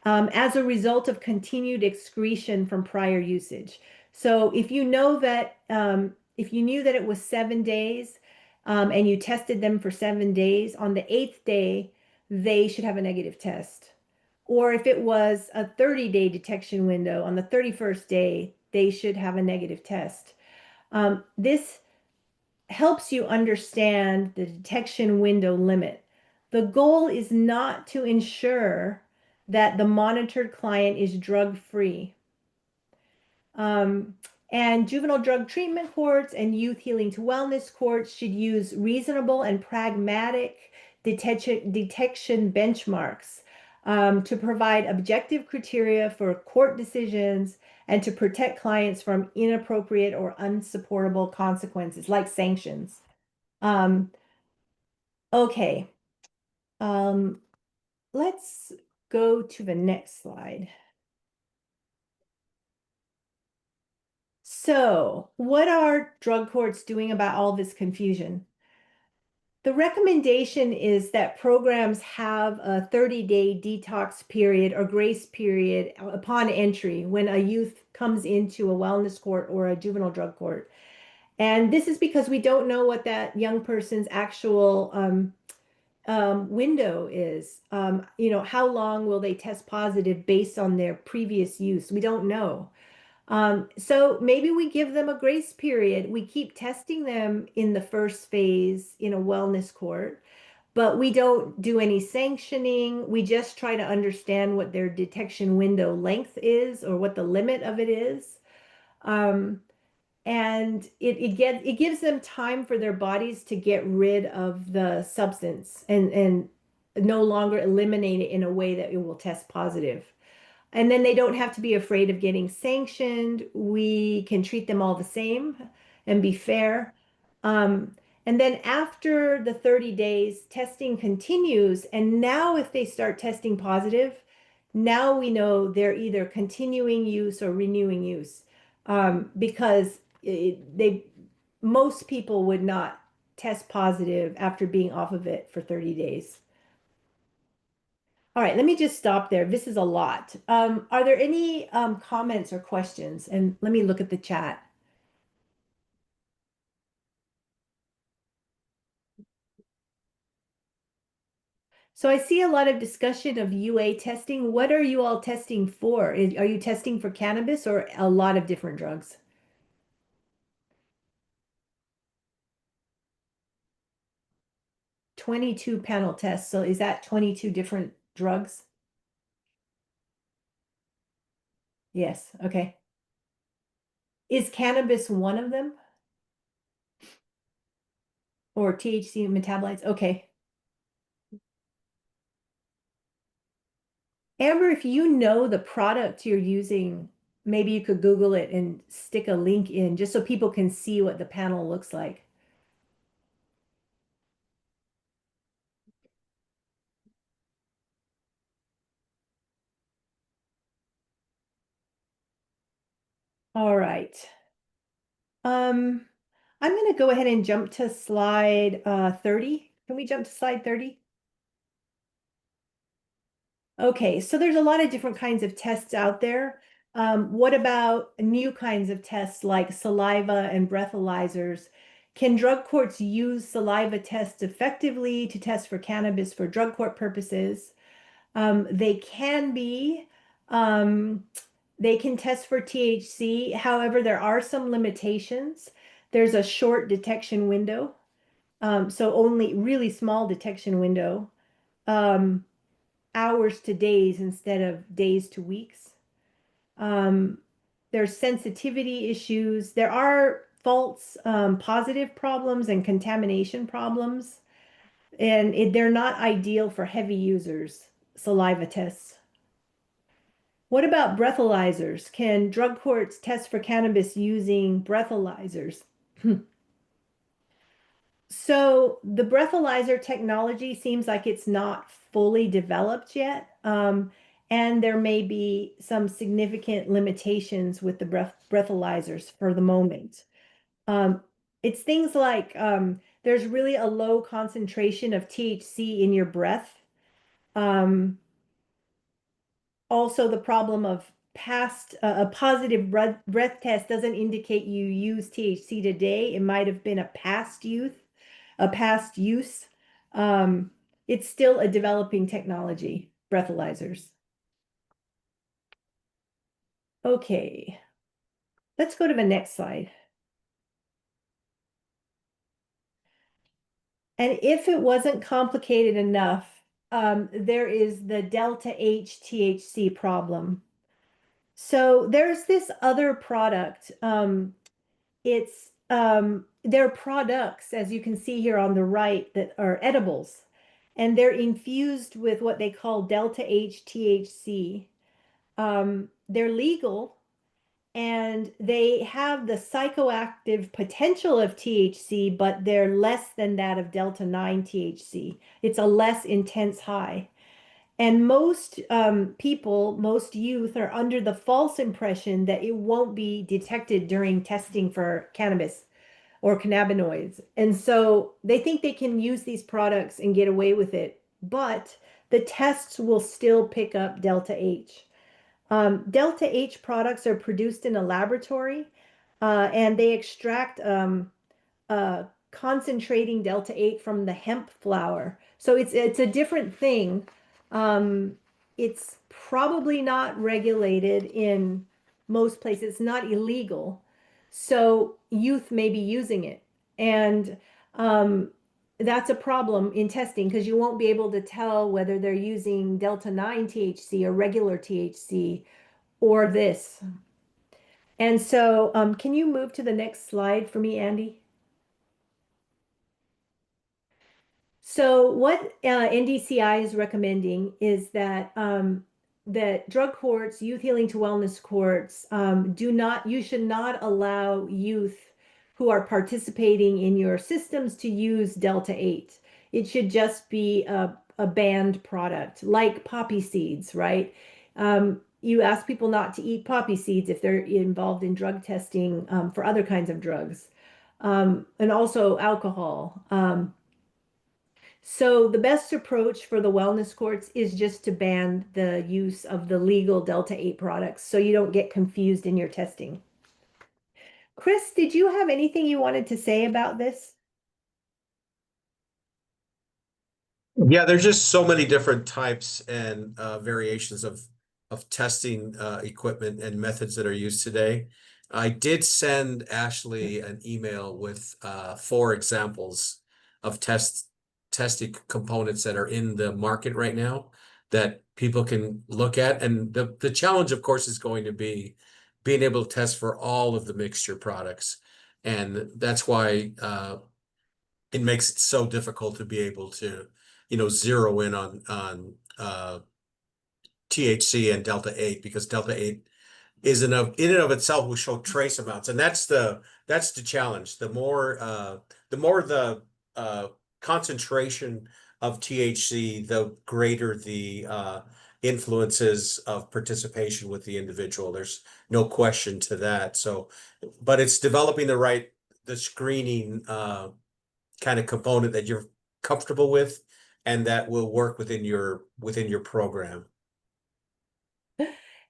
as a result of continued excretion from prior usage. So if you know that, if you knew that it was 7 days and you tested them for 7 days, on the 8th day, they should have a negative test. Or if it was a 30-day detection window, on the 31st day, they should have a negative test. This helps you understand the detection window limit. The goal is not to ensure that the monitored client is drug-free. And juvenile drug treatment courts and youth healing to wellness courts should use reasonable and pragmatic detection benchmarks to provide objective criteria for court decisions and to protect clients from inappropriate or unsupportable consequences like sanctions. Okay, let's go to the next slide. So, what are drug courts doing about all this confusion? The recommendation is that programs have a 30-day detox period or grace period upon entry when a youth comes into a wellness court or a juvenile drug court. And this is because we don't know what that young person's actual window is. How long will they test positive based on their previous use? We don't know. So maybe we give them a grace period. We keep testing them in the first phase in a wellness court, but we don't do any sanctioning. We just try to understand what their detection window length is or what the limit of it is. And it gives them time for their bodies to get rid of the substance and no longer eliminate it in a way that it will test positive. And then they don't have to be afraid of getting sanctioned. We can treat them all the same and be fair. And then after the 30 days, testing continues. And now, if they start testing positive, now we know they're either continuing use or renewing use because most people would not test positive after being off of it for 30 days. All right, let me just stop there. This is a lot. Are there any comments or questions? And let me look at the chat. So I see a lot of discussion of UA testing. What are you all testing for? Are you testing for cannabis or a lot of different drugs? 22 panel tests. So is that 22 different drugs? Yes, okay. Is cannabis one of them? Or THC metabolites? Okay. Amber, if you know the product you're using, maybe you could Google it and stick a link in just so people can see what the panel looks like. All right. I'm going to go ahead and jump to slide 30. Can we jump to slide 30? Okay, so there's a lot of different kinds of tests out there. What about new kinds of tests like saliva and breathalyzers? Can drug courts use saliva tests effectively to test for cannabis for drug court purposes? They can be, they can test for THC. However, there are some limitations. There's a short detection window, so only really small detection window. Hours to days instead of days to weeks. There's sensitivity issues. There are false positive problems and contamination problems, and they're not ideal for heavy users, saliva tests. What about breathalyzers? Can drug courts test for cannabis using breathalyzers? So the breathalyzer technology seems like it's not fully developed yet. And there may be some significant limitations with the breathalyzers for the moment. It's things like there's really a low concentration of THC in your breath. Also, the problem of a positive breath test doesn't indicate you use THC today. It might have been a past use. It's still a developing technology, breathalyzers. Okay, let's go to the next slide. And if it wasn't complicated enough, there is the delta H THC problem. So there's this other product. They're products, as you can see here on the right, that are edibles, and they're infused with what they call delta H THC. They're legal and they have the psychoactive potential of THC, but they're less than that of delta 9 THC. It's a less intense high. And most people, most youth are under the false impression that it won't be detected during testing for cannabis or cannabinoids. And so they think they can use these products and get away with it, but the tests will still pick up delta H. Delta H products are produced in a laboratory and they extract concentrating delta 8 from the hemp flower. So it's a different thing. It's probably not regulated in most places. It's not illegal. So youth may be using it. And that's a problem in testing because you won't be able to tell whether they're using delta 9 THC or regular THC or this. And so can you move to the next slide for me, Andy? So what NDCI is recommending is that that drug courts, youth healing to wellness courts, you should not allow youth who are participating in your systems to use Delta 8. It should just be a banned product, like poppy seeds, right? You ask people not to eat poppy seeds if they're involved in drug testing for other kinds of drugs, and also alcohol. So the best approach for the wellness courts is just to ban the use of the legal Delta 8 products so you don't get confused in your testing. Chris, did you have anything you wanted to say about this? Yeah, there's just so many different types and variations of testing equipment and methods that are used today. I did send Ashley an email with 4 examples of testing components that are in the market right now that people can look at. And the challenge, of course, is going to be being able to test for all of the mixture products. And that's why it makes it so difficult to be able to, zero in on THC and delta 8 because delta 8 is in and of itself will show trace amounts, and that's the challenge. The more the concentration of THC, the greater the influences of participation with the individual. There's no question to that. So, but it's developing the screening kind of component that you're comfortable with and that will work within your program.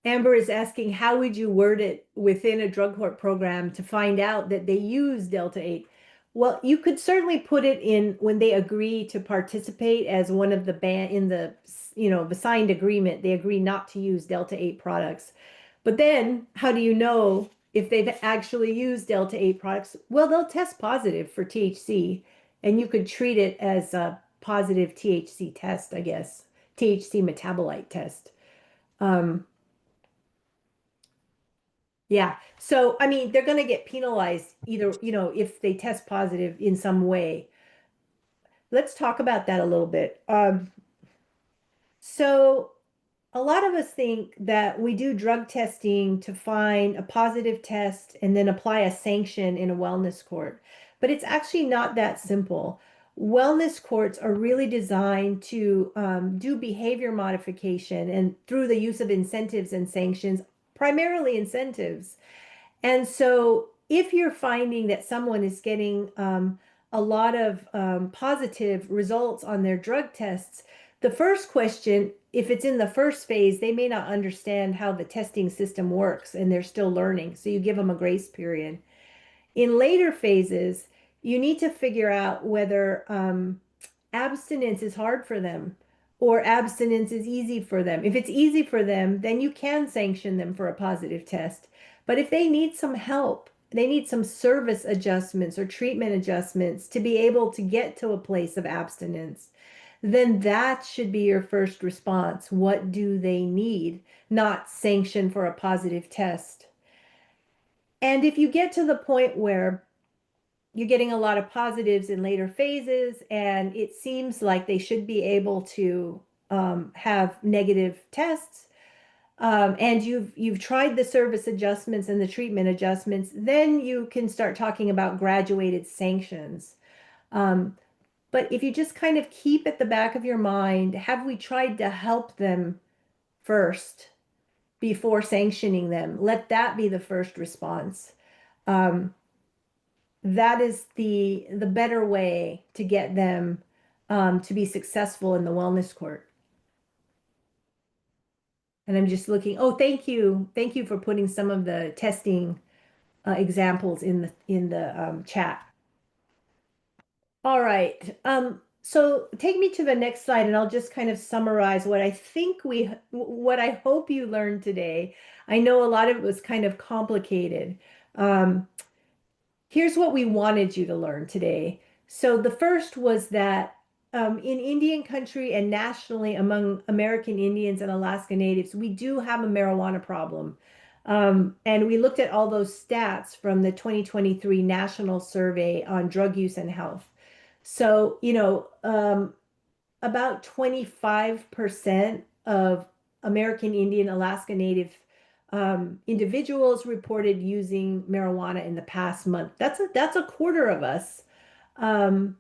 Amber is asking, how would you word it within a drug court program to find out that they use Delta 8? Well, you could certainly put it in when they agree to participate as one of the the signed agreement, they agree not to use Delta 8 products. But then how do you know if they've actually used Delta 8 products? Well, they'll test positive for THC, and you could treat it as a positive THC test, I guess, THC metabolite test. Um, yeah. So, I mean, they're going to get penalized either, if they test positive in some way. Let's talk about that a little bit. So a lot of us think that we do drug testing to find a positive test and then apply a sanction in a wellness court. But it's actually not that simple. Wellness courts are really designed to do behavior modification and through the use of incentives and sanctions, primarily incentives. And so if you're finding that someone is getting a lot of positive results on their drug tests, the first question, if it's in the first phase, they may not understand how the testing system works and they're still learning. So you give them a grace period. In later phases, you need to figure out whether abstinence is hard for them or abstinence is easy for them. If it's easy for them, then you can sanction them for a positive test. But if they need some help, they need some service adjustments or treatment adjustments to be able to get to a place of abstinence, then that should be your first response. What do they need? Not sanction for a positive test. And if you get to the point where you're getting a lot of positives in later phases, and it seems like they should be able to have negative tests, and you've tried the service adjustments and the treatment adjustments, then you can start talking about graduated sanctions. Um, but if you just kind of keep at the back of your mind, have we tried to help them first before sanctioning them? Let that be the first response. Um, that is the better way to get them to be successful in the wellness court. And I'm just looking. Oh, thank you for putting some of the testing examples in the chat. All right. So take me to the next slide, and I'll just kind of summarize what I think what I hope you learned today. I know a lot of it was kind of complicated. Um, Here's what we wanted you to learn today. So the first was that in Indian country and nationally among American Indians and Alaska Natives, we do have a marijuana problem. And we looked at all those stats from the 2023 National Survey on Drug Use and Health. So, about 25% of American Indian, Alaska Native individuals reported using marijuana in the past month. That's a quarter of us. Um,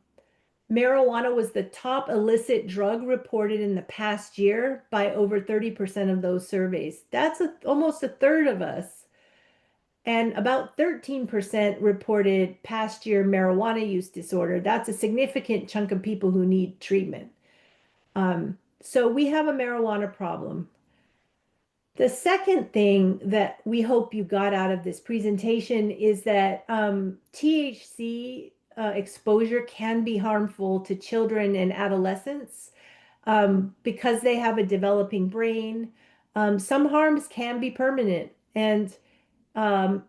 Marijuana was the top illicit drug reported in the past year by over 30% of those surveys. That's almost a third of us. And about 13% reported past year marijuana use disorder. That's a significant chunk of people who need treatment. So we have a marijuana problem. The second thing that we hope you got out of this presentation is that THC exposure can be harmful to children and adolescents because they have a developing brain. Some harms can be permanent, and um,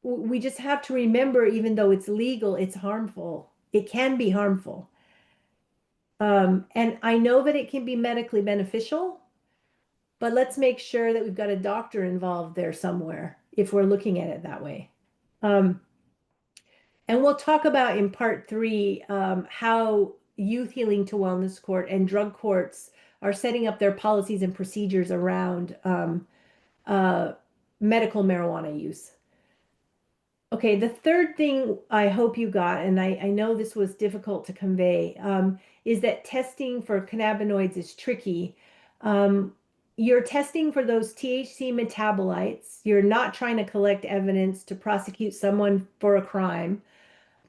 we just have to remember, even though it's legal, it's harmful. It can be harmful. And I know that it can be medically beneficial, but let's make sure that we've got a doctor involved there somewhere if we're looking at it that way. Um, and we'll talk about in part 3 how Youth Healing to Wellness Court and drug courts are setting up their policies and procedures around uh, medical marijuana use. Okay, the third thing I hope you got, and I know this was difficult to convey, is that testing for cannabinoids is tricky. You're testing for those THC metabolites. You're not trying to collect evidence to prosecute someone for a crime,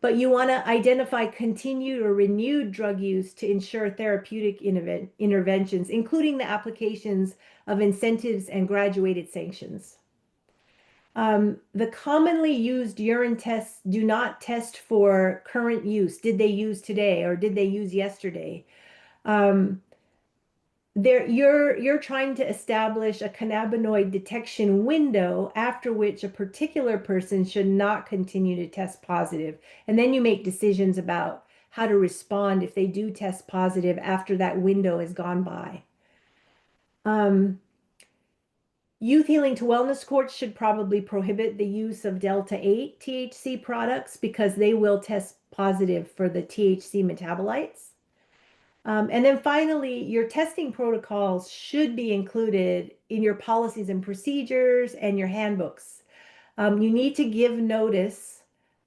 but you want to identify continued or renewed drug use to ensure therapeutic interventions, including the applications of incentives and graduated sanctions. The commonly used urine tests do not test for current use. Did they use today or did they use yesterday? You're trying to establish a cannabinoid detection window after which a particular person should not continue to test positive. And then you make decisions about how to respond if they do test positive after that window has gone by. Youth Healing to Wellness courts should probably prohibit the use of Delta 8 THC products because they will test positive for the THC metabolites. And then finally, your testing protocols should be included in your policies and procedures and your handbooks. You need to give notice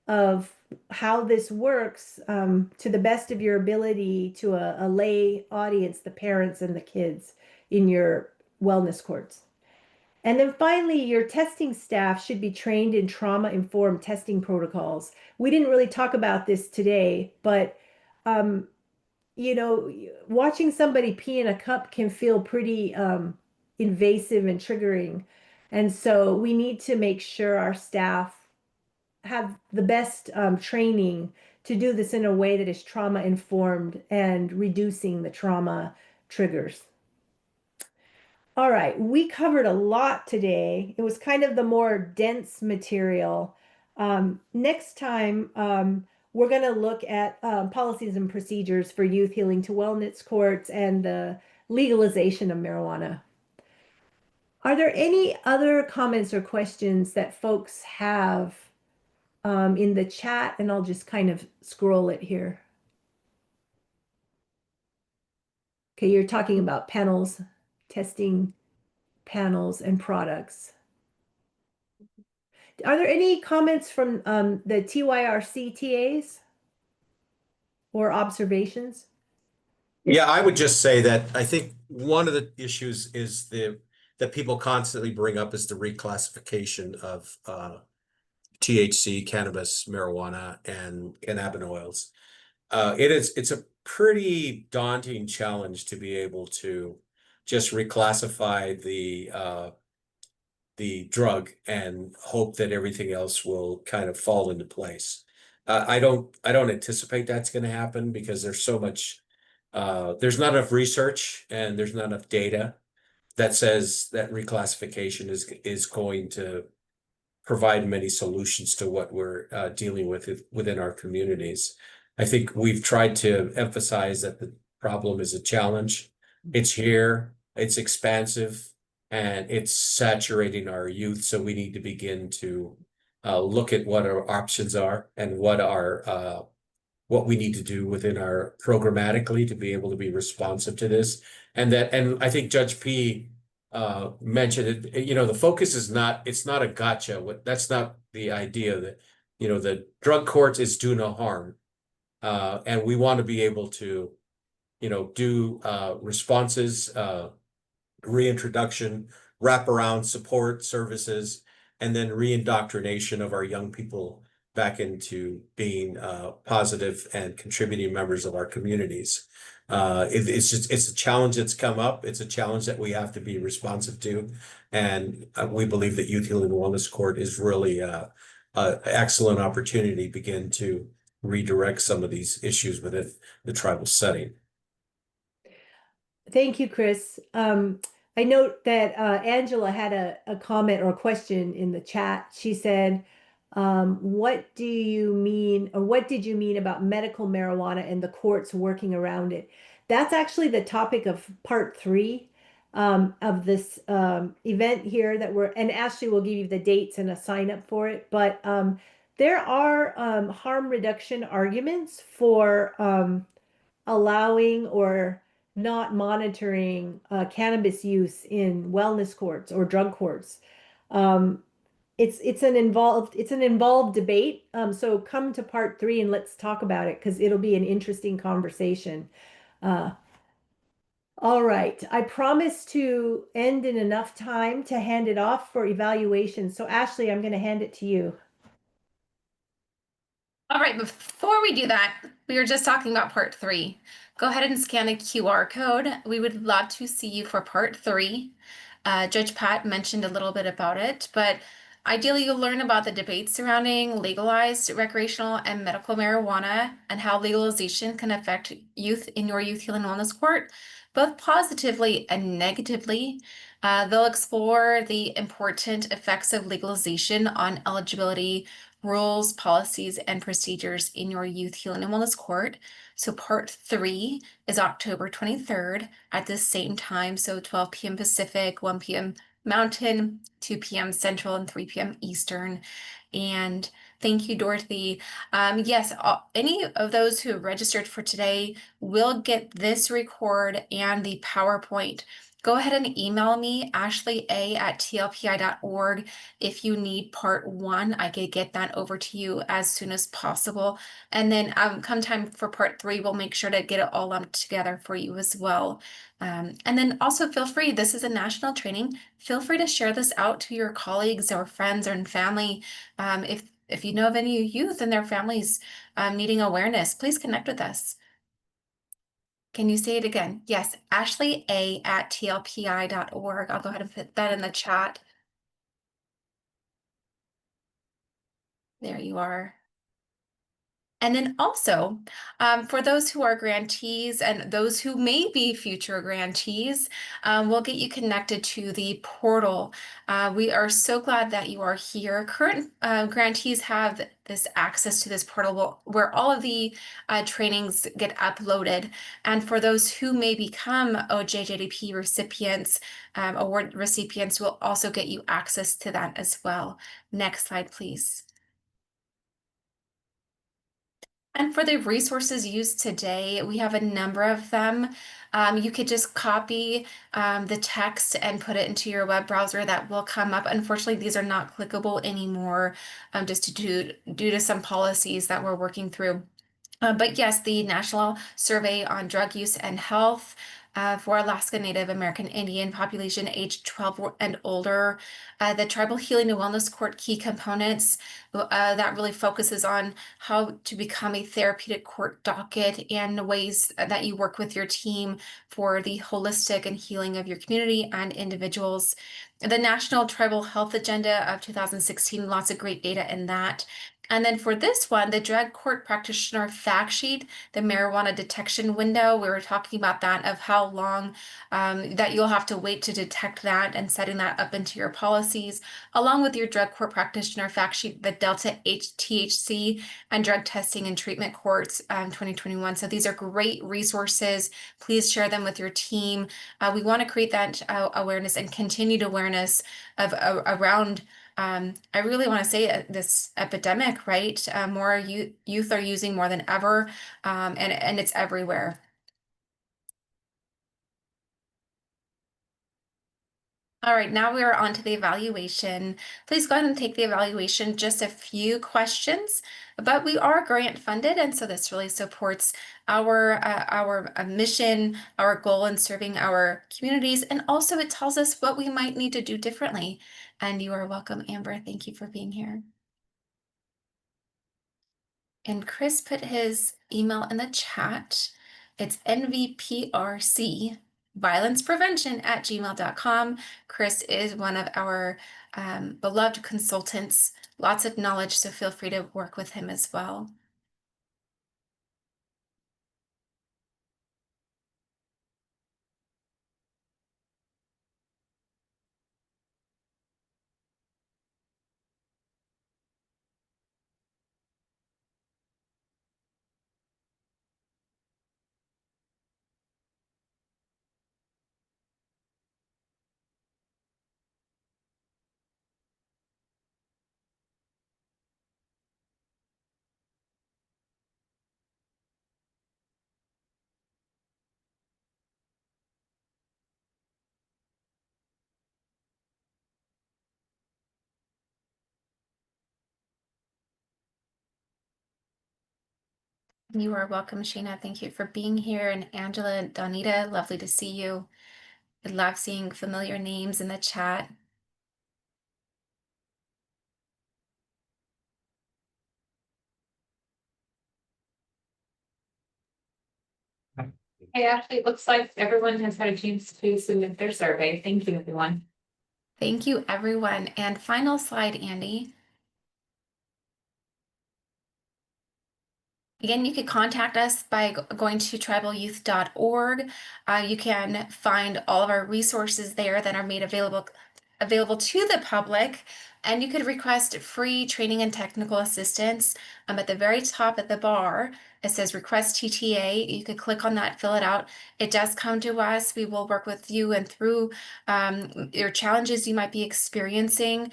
of how this works to the best of your ability to a lay audience, the parents and the kids in your wellness courts. And then finally, your testing staff should be trained in trauma-informed testing protocols. We didn't really talk about this today, but watching somebody pee in a cup can feel pretty invasive and triggering. And so we need to make sure our staff have the best training to do this in a way that is trauma-informed and reducing the trauma triggers. All right, we covered a lot today. It was kind of the more dense material. Next time, we're going to look at policies and procedures for youth healing to wellness courts and the legalization of marijuana. Are there any other comments or questions that folks have in the chat? And I'll just kind of scroll it here. Okay, you're talking about panels, testing panels and products. Are there any comments from the TYRC TAs or observations? Yeah, I would just say that I think one of the issues is that people constantly bring up is the reclassification of THC, cannabis, marijuana, and cannabinoids. It's a pretty daunting challenge to be able to just reclassify the drug and hope that everything else will kind of fall into place. I don't anticipate that's going to happen because there's so much there's not enough research and there's not enough data that says that reclassification is going to provide many solutions to what we're dealing with within our communities. I think we've tried to emphasize that the problem is a challenge. It's here, it's expansive, and it's saturating our youth. So we need to begin to look at what our options are and what we need to do within our programmatically to be able to be responsive to this. And I think Judge P mentioned it, the focus is not, it's not a gotcha. That's not the idea that, the drug courts is do no harm. And we want to be able to, do responses, reintroduction, wraparound support services, and then reindoctrination of our young people back into being positive and contributing members of our communities. It's a challenge that's come up. It's a challenge that we have to be responsive to. And we believe that Youth Healing Wellness Court is really an excellent opportunity to begin to redirect some of these issues within the tribal setting. Thank you, Chris. I note that Angela had a comment or a question in the chat. She said, what do you mean, or what did you mean about medical marijuana and the courts working around it? That's actually the topic of part 3 of this event here and Ashley will give you the dates and a sign up for it. But there are harm reduction arguments for allowing or not monitoring cannabis use in wellness courts or drug courts. It's an involved debate. So come to part 3 and let's talk about it because it'll be an interesting conversation. All right, I promise to end in enough time to hand it off for evaluation. So Ashley, I'm going to hand it to you. All right, before we do that, we were just talking about part 3. Go ahead and scan the QR code. We would love to see you for part 3. Judge Pat mentioned a little bit about it, but ideally you'll learn about the debates surrounding legalized recreational and medical marijuana and how legalization can affect youth in your Youth Healing Wellness Court, both positively and negatively. They'll explore the important effects of legalization on eligibility, rules, policies, and procedures in your Youth Healing and Wellness Court. So part 3 is October 23rd at the same time. So 12 p.m. Pacific, 1 p.m. Mountain, 2 p.m. Central, and 3 p.m. Eastern. And thank you, Dorothy. Yes, any of those who have registered for today will get this record and the PowerPoint. Go ahead and email me, ashleya@tlpi.org. If you need part 1, I could get that over to you as soon as possible. And then come time for part 3, we'll make sure to get it all lumped together for you as well. And then also feel free, this is a national training, feel free to share this out to your colleagues or friends or family. If you know of any youth and their families needing awareness, please connect with us. Can you say it again? Yes, ashleya@tlpi.org. I'll go ahead and put that in the chat. There you are. And then also, for those who are grantees and those who may be future grantees, we'll get you connected to the portal. We are so glad that you are here. Current grantees have this access to this portal where all of the trainings get uploaded. And for those who may become OJJDP recipients, award recipients, will also get you access to that as well. Next slide, please. And for the resources used today, we have a number of them. You could just copy the text and put it into your web browser. That will come up. Unfortunately, these are not clickable anymore, just due to some policies that we're working through. But yes, the National Survey on Drug Use and Health for Alaska Native American Indian population aged 12 and older, the Tribal Healing and Wellness Court key components that really focuses on how to become a therapeutic court docket and ways that you work with your team for the holistic and healing of your community and individuals. The National Tribal Health Agenda of 2016, lots of great data in that. And then for this one, the drug court practitioner fact sheet, the marijuana detection window, we were talking about that, of how long that you'll have to wait to detect that, and setting that up into your policies, along with your drug court practitioner fact sheet, the Delta THC and drug testing and treatment courts 2021. So these are great resources. Please share them with your team. We want to create that awareness and continued awareness of around I really want to say this epidemic, right? More youth are using more than ever, and it's everywhere. All right, now we are on to the evaluation. Please go ahead and take the evaluation. Just a few questions, but we are grant funded, and so this really supports our mission, our goal in serving our communities, and also it tells us what we might need to do differently. And you are welcome, Amber. Thank you for being here. And Chris put his email in the chat. It's nvprc violenceprevention@gmail.com. Chris is one of our beloved consultants, lots of knowledge, so feel free to work with him as well. You are welcome, Sheena. Thank you for being here. And Angela and Donita, lovely to see you. I love seeing familiar names in the chat. Hey, actually, it looks like everyone has had a chance to submit their survey. Thank you, everyone. Thank you, everyone. And final slide, Andy. Again, you could contact us by going to tribalyouth.org. You can find all of our resources there that are made available to the public, and you could request free training and technical assistance. At the very top at the bar, it says request TTA. You could click on that, fill it out. It does come to us. We will work with you and through your challenges you might be experiencing.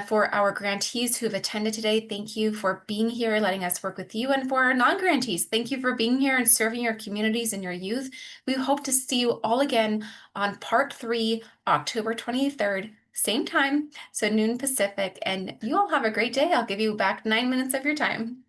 For our grantees who have attended today, thank you for being here, letting us work with you. And for our non-grantees, thank you for being here and serving your communities and your youth. We hope to see you all again on part 3, October 23rd, same time, so noon Pacific. And you all have a great day. I'll give you back 9 minutes of your time.